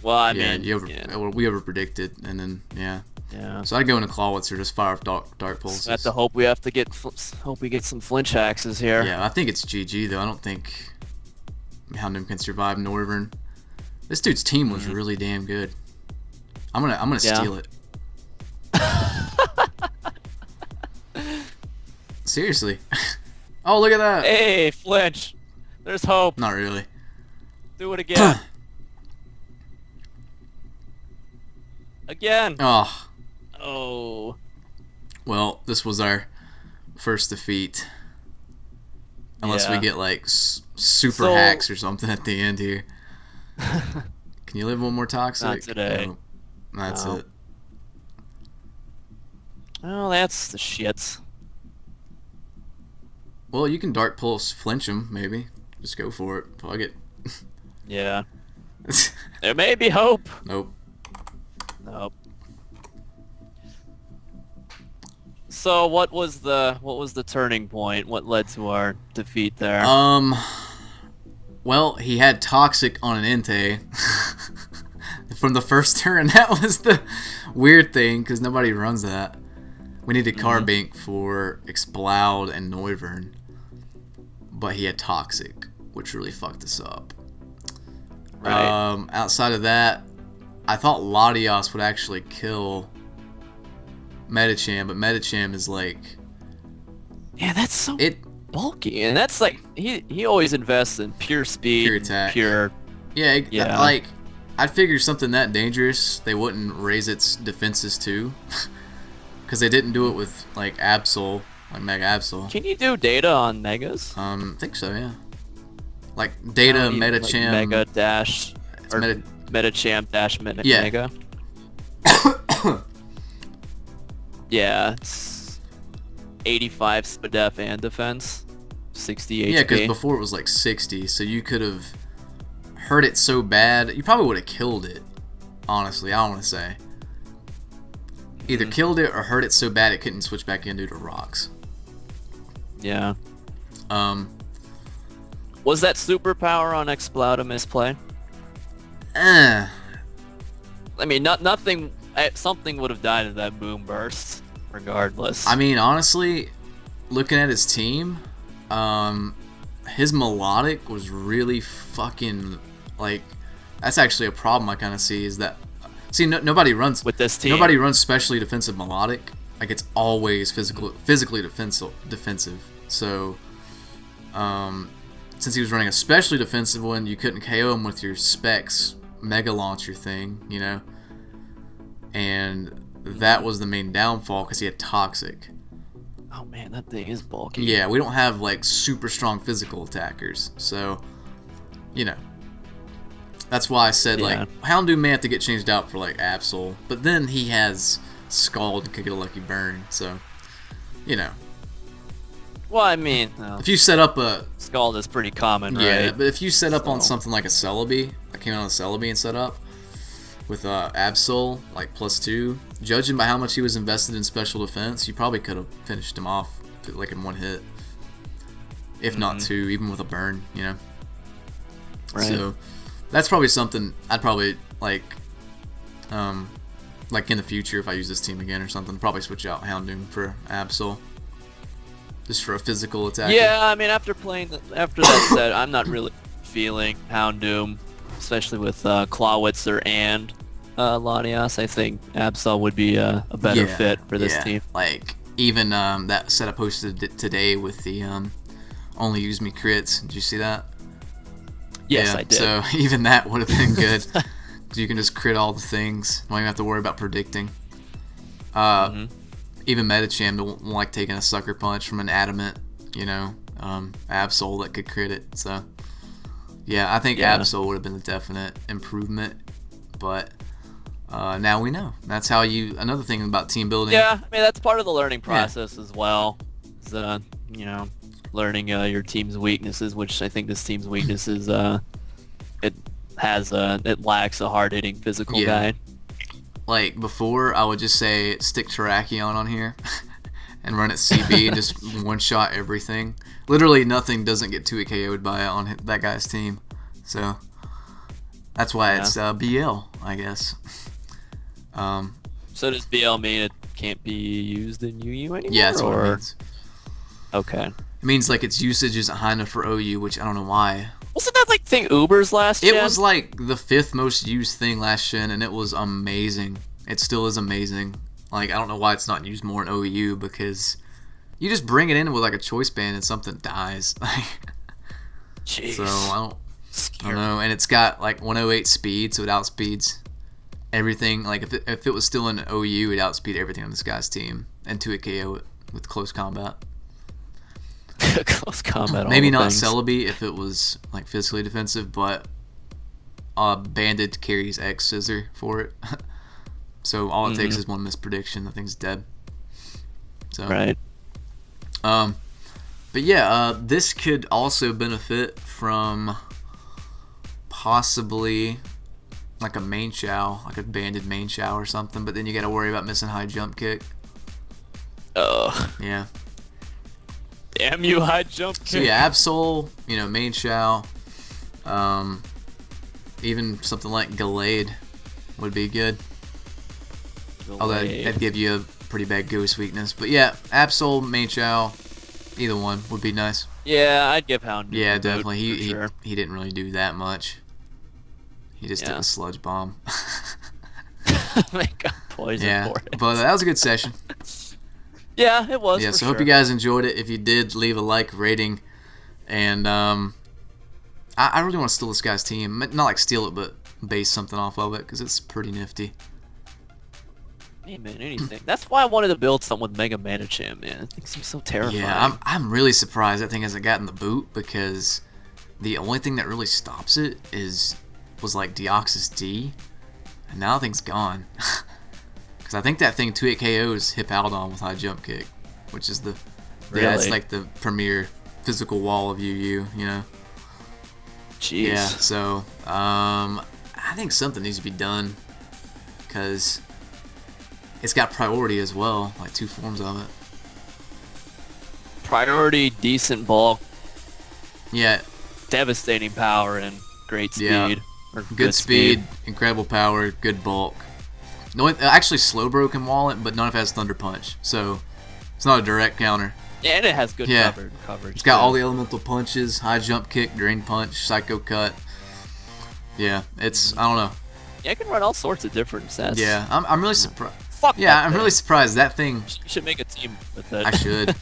[SPEAKER 1] Well, I mean,
[SPEAKER 2] we over predicted, and then yeah.
[SPEAKER 1] Yeah.
[SPEAKER 2] So I'd go into Clawitzer, just fire off Dark Pulses.
[SPEAKER 1] I have to hope we get some flinch axes here.
[SPEAKER 2] Yeah, I think it's GG though. I don't think Houndoom can survive Norvern. This dude's team was really damn good. I'm gonna steal it. Seriously. Oh, look at that.
[SPEAKER 1] Hey, flinch. There's hope.
[SPEAKER 2] Not really.
[SPEAKER 1] Do it again. Again.
[SPEAKER 2] Oh.
[SPEAKER 1] Oh.
[SPEAKER 2] Well, this was our first defeat. Unless we get like super hacks or something at the end here. Can you live one more Toxic?
[SPEAKER 1] Not today.
[SPEAKER 2] No. That's it.
[SPEAKER 1] Oh, that's the shits.
[SPEAKER 2] Well, you can Dark Pulse flinch him, maybe. Just go for it. Plug it.
[SPEAKER 1] Yeah. There may be hope.
[SPEAKER 2] Nope.
[SPEAKER 1] Nope. So what was the turning point? What led to our defeat there?
[SPEAKER 2] Well, he had Toxic on an Entei from the first turn. That was the weird thing because nobody runs that. We needed Carbink for Explode and Noivern, but he had Toxic, which really fucked us up.
[SPEAKER 1] Right.
[SPEAKER 2] Outside of that, I thought Latios would actually kill Metacham, but Metacham is like...
[SPEAKER 1] Yeah, that's so bulky, and that's like he always invests in pure speed,
[SPEAKER 2] pure attack,
[SPEAKER 1] Yeah.
[SPEAKER 2] Like I'd figure something that dangerous they wouldn't raise its defenses to, because they didn't do it with like Absol, like Mega Absol.
[SPEAKER 1] Can you do data on Megas?
[SPEAKER 2] I think so, yeah. Like data Metacham,
[SPEAKER 1] like Mega dash or Metacham dash Mega. Yeah, it's 85 SPDEF and defense, 60 HP.
[SPEAKER 2] Yeah, because before it was like 60, so you could have hurt it so bad, you probably would have killed it. Honestly, I want to say. Either killed it or hurt it so bad it couldn't switch back in due to rocks.
[SPEAKER 1] Yeah. Was that superpower on Xcal a misplay? I mean, nothing. Something would have died in that boom burst, regardless.
[SPEAKER 2] I mean, honestly, looking at his team, his melodic was really fucking like. That's actually a problem I kind of see. Is that nobody runs
[SPEAKER 1] with this team.
[SPEAKER 2] Nobody runs specially defensive melodic. Like it's always physically defensive. So, since he was running a specially defensive one, you couldn't KO him with your specs mega launcher thing, you know. And that was the main downfall because he had toxic.
[SPEAKER 1] Oh man, that thing is bulky.
[SPEAKER 2] Yeah, we don't have like super strong physical attackers, so you know. That's why I said like Houndoom may have to get changed out for like Absol, but then he has Scald and could get a lucky burn, so you know.
[SPEAKER 1] Well, I mean,
[SPEAKER 2] if you set up a
[SPEAKER 1] Scald is pretty common, right?
[SPEAKER 2] Yeah, but if you set up on something like a Celebi, I came out on a Celebi and set up with Absol like +2, judging by how much he was invested in special defense, you probably could have finished him off like in one hit, if not two, even with a burn, you know.
[SPEAKER 1] Right.
[SPEAKER 2] So that's probably something I'd probably like in the future if I use this team again or something, probably switch out Houndoom for Absol. Just for a physical attack.
[SPEAKER 1] Yeah, I mean, after that set, I'm not really feeling Houndoom, especially with CLAWITZER and Latias. I think Absol would be a better fit for this team.
[SPEAKER 2] Like, even that set I posted today with the only use me crits. Did you see that?
[SPEAKER 1] Yes, I did.
[SPEAKER 2] So even that would have been good. Because you can just crit all the things. Don't even have to worry about predicting. Even Metacham don't like taking a sucker punch from an adamant, you know, Absol that could crit it. So, yeah, I think Absol would have been a definite improvement. But now we know. That's how another thing about team building.
[SPEAKER 1] Yeah, I mean, that's part of the learning process as well. Is you know, learning your team's weaknesses, which I think this team's weakness is it lacks a hard-hitting physical guy.
[SPEAKER 2] Like, before, I would just say stick Terrakion on here and run it CB and just one-shot everything. Literally nothing doesn't get 2 KO'd by it on that guy's team. So, that's why it's BL, I guess.
[SPEAKER 1] So does BL mean it can't be used in UU anymore?
[SPEAKER 2] Yeah, that's what it means.
[SPEAKER 1] Okay.
[SPEAKER 2] It means, like, its usage isn't high enough for OU, which I don't know why.
[SPEAKER 1] Wasn't that like thing Uber's last gen?
[SPEAKER 2] It was like the 5th most used thing last gen, and it was amazing. It still is amazing. Like, I don't know why it's not used more in OU, because you just bring it in with like a choice band and something dies.
[SPEAKER 1] Jeez.
[SPEAKER 2] So I don't know. And it's got like 108 speed, so it outspeeds everything. Like if it was still in OU, it'd outspeed everything on this guy's team and 2 KO it with close combat.
[SPEAKER 1] Close combat.
[SPEAKER 2] Maybe not Celebi if it was like physically defensive, but Bandit carries X Scissor for it. So all it takes is one misprediction. The thing's dead. So
[SPEAKER 1] right.
[SPEAKER 2] But yeah, this could also benefit from possibly like a main chow, like a banded main chow or something. But then you got to worry about missing high jump kick. Yeah.
[SPEAKER 1] Damn you, high jump kick.
[SPEAKER 2] So yeah, Absol, you know, main chow, even something like Gallade would be good. Although that'd give you a pretty bad ghost weakness. But yeah, Absol, main chow, either one would be nice.
[SPEAKER 1] Yeah, I'd give Hound.
[SPEAKER 2] Yeah, definitely. He didn't really do that much. He just took a sludge bomb.
[SPEAKER 1] Make a poison for it.
[SPEAKER 2] But that was a good session.
[SPEAKER 1] Yeah, it was.
[SPEAKER 2] Yeah, so hope you guys enjoyed it. If you did, leave a like, rating, and I really want to steal this guy's team. Not like steal it, but base something off of it because it's pretty nifty.
[SPEAKER 1] Hey man, anything. That's why I wanted to build something with Mega Manacham, man. It thinks he's so terrifying.
[SPEAKER 2] Yeah, I'm really surprised that thing hasn't gotten the boot because the only thing that really stops it was like Deoxys D, and now the thing's gone. Because I think that thing 2-8 KOs Hippowdon with high jump kick, which is it's like the premier physical wall of UU, you know.
[SPEAKER 1] Jeez.
[SPEAKER 2] Yeah, so I think something needs to be done because it's got priority as well, like 2 forms of it.
[SPEAKER 1] Priority, decent bulk,
[SPEAKER 2] Yeah,
[SPEAKER 1] devastating power, and great speed.
[SPEAKER 2] Yeah.
[SPEAKER 1] Or
[SPEAKER 2] good speed, incredible power, good bulk. No, actually, Slowbro can wall it, but none of it has Thunder Punch, so it's not a direct counter.
[SPEAKER 1] Yeah, and it has good
[SPEAKER 2] Yeah.
[SPEAKER 1] coverage.
[SPEAKER 2] It's got
[SPEAKER 1] too.
[SPEAKER 2] all the elemental punches, high jump kick, drain punch, psycho cut. Yeah, it's, I don't know.
[SPEAKER 1] Yeah, it can run all sorts of different sets.
[SPEAKER 2] Yeah, I'm really surprised.
[SPEAKER 1] Fuck
[SPEAKER 2] Yeah,
[SPEAKER 1] that
[SPEAKER 2] I'm
[SPEAKER 1] thing.
[SPEAKER 2] really surprised that thing.
[SPEAKER 1] You should make a team with it.
[SPEAKER 2] I should.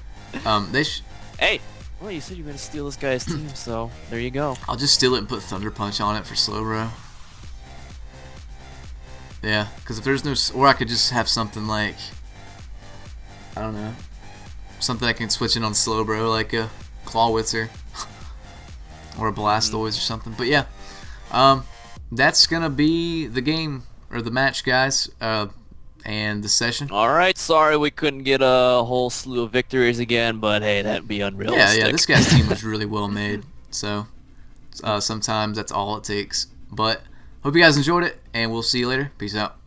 [SPEAKER 1] Hey, well, you said you were gonna steal this guy's team, so there you go.
[SPEAKER 2] I'll just steal it and put Thunder Punch on it for Slowbro. Yeah, because if there's no, or I could just have something like, I don't know, something I can switch in on Slowbro, like a CLAWITZER or a Blastoise or something. But yeah, that's gonna be the game or the match, guys, and the session.
[SPEAKER 1] All right, sorry we couldn't get a whole slew of victories again, but hey, that'd be unrealistic.
[SPEAKER 2] Yeah, this guy's team was really well made, so sometimes that's all it takes. But hope you guys enjoyed it, and we'll see you later. Peace out.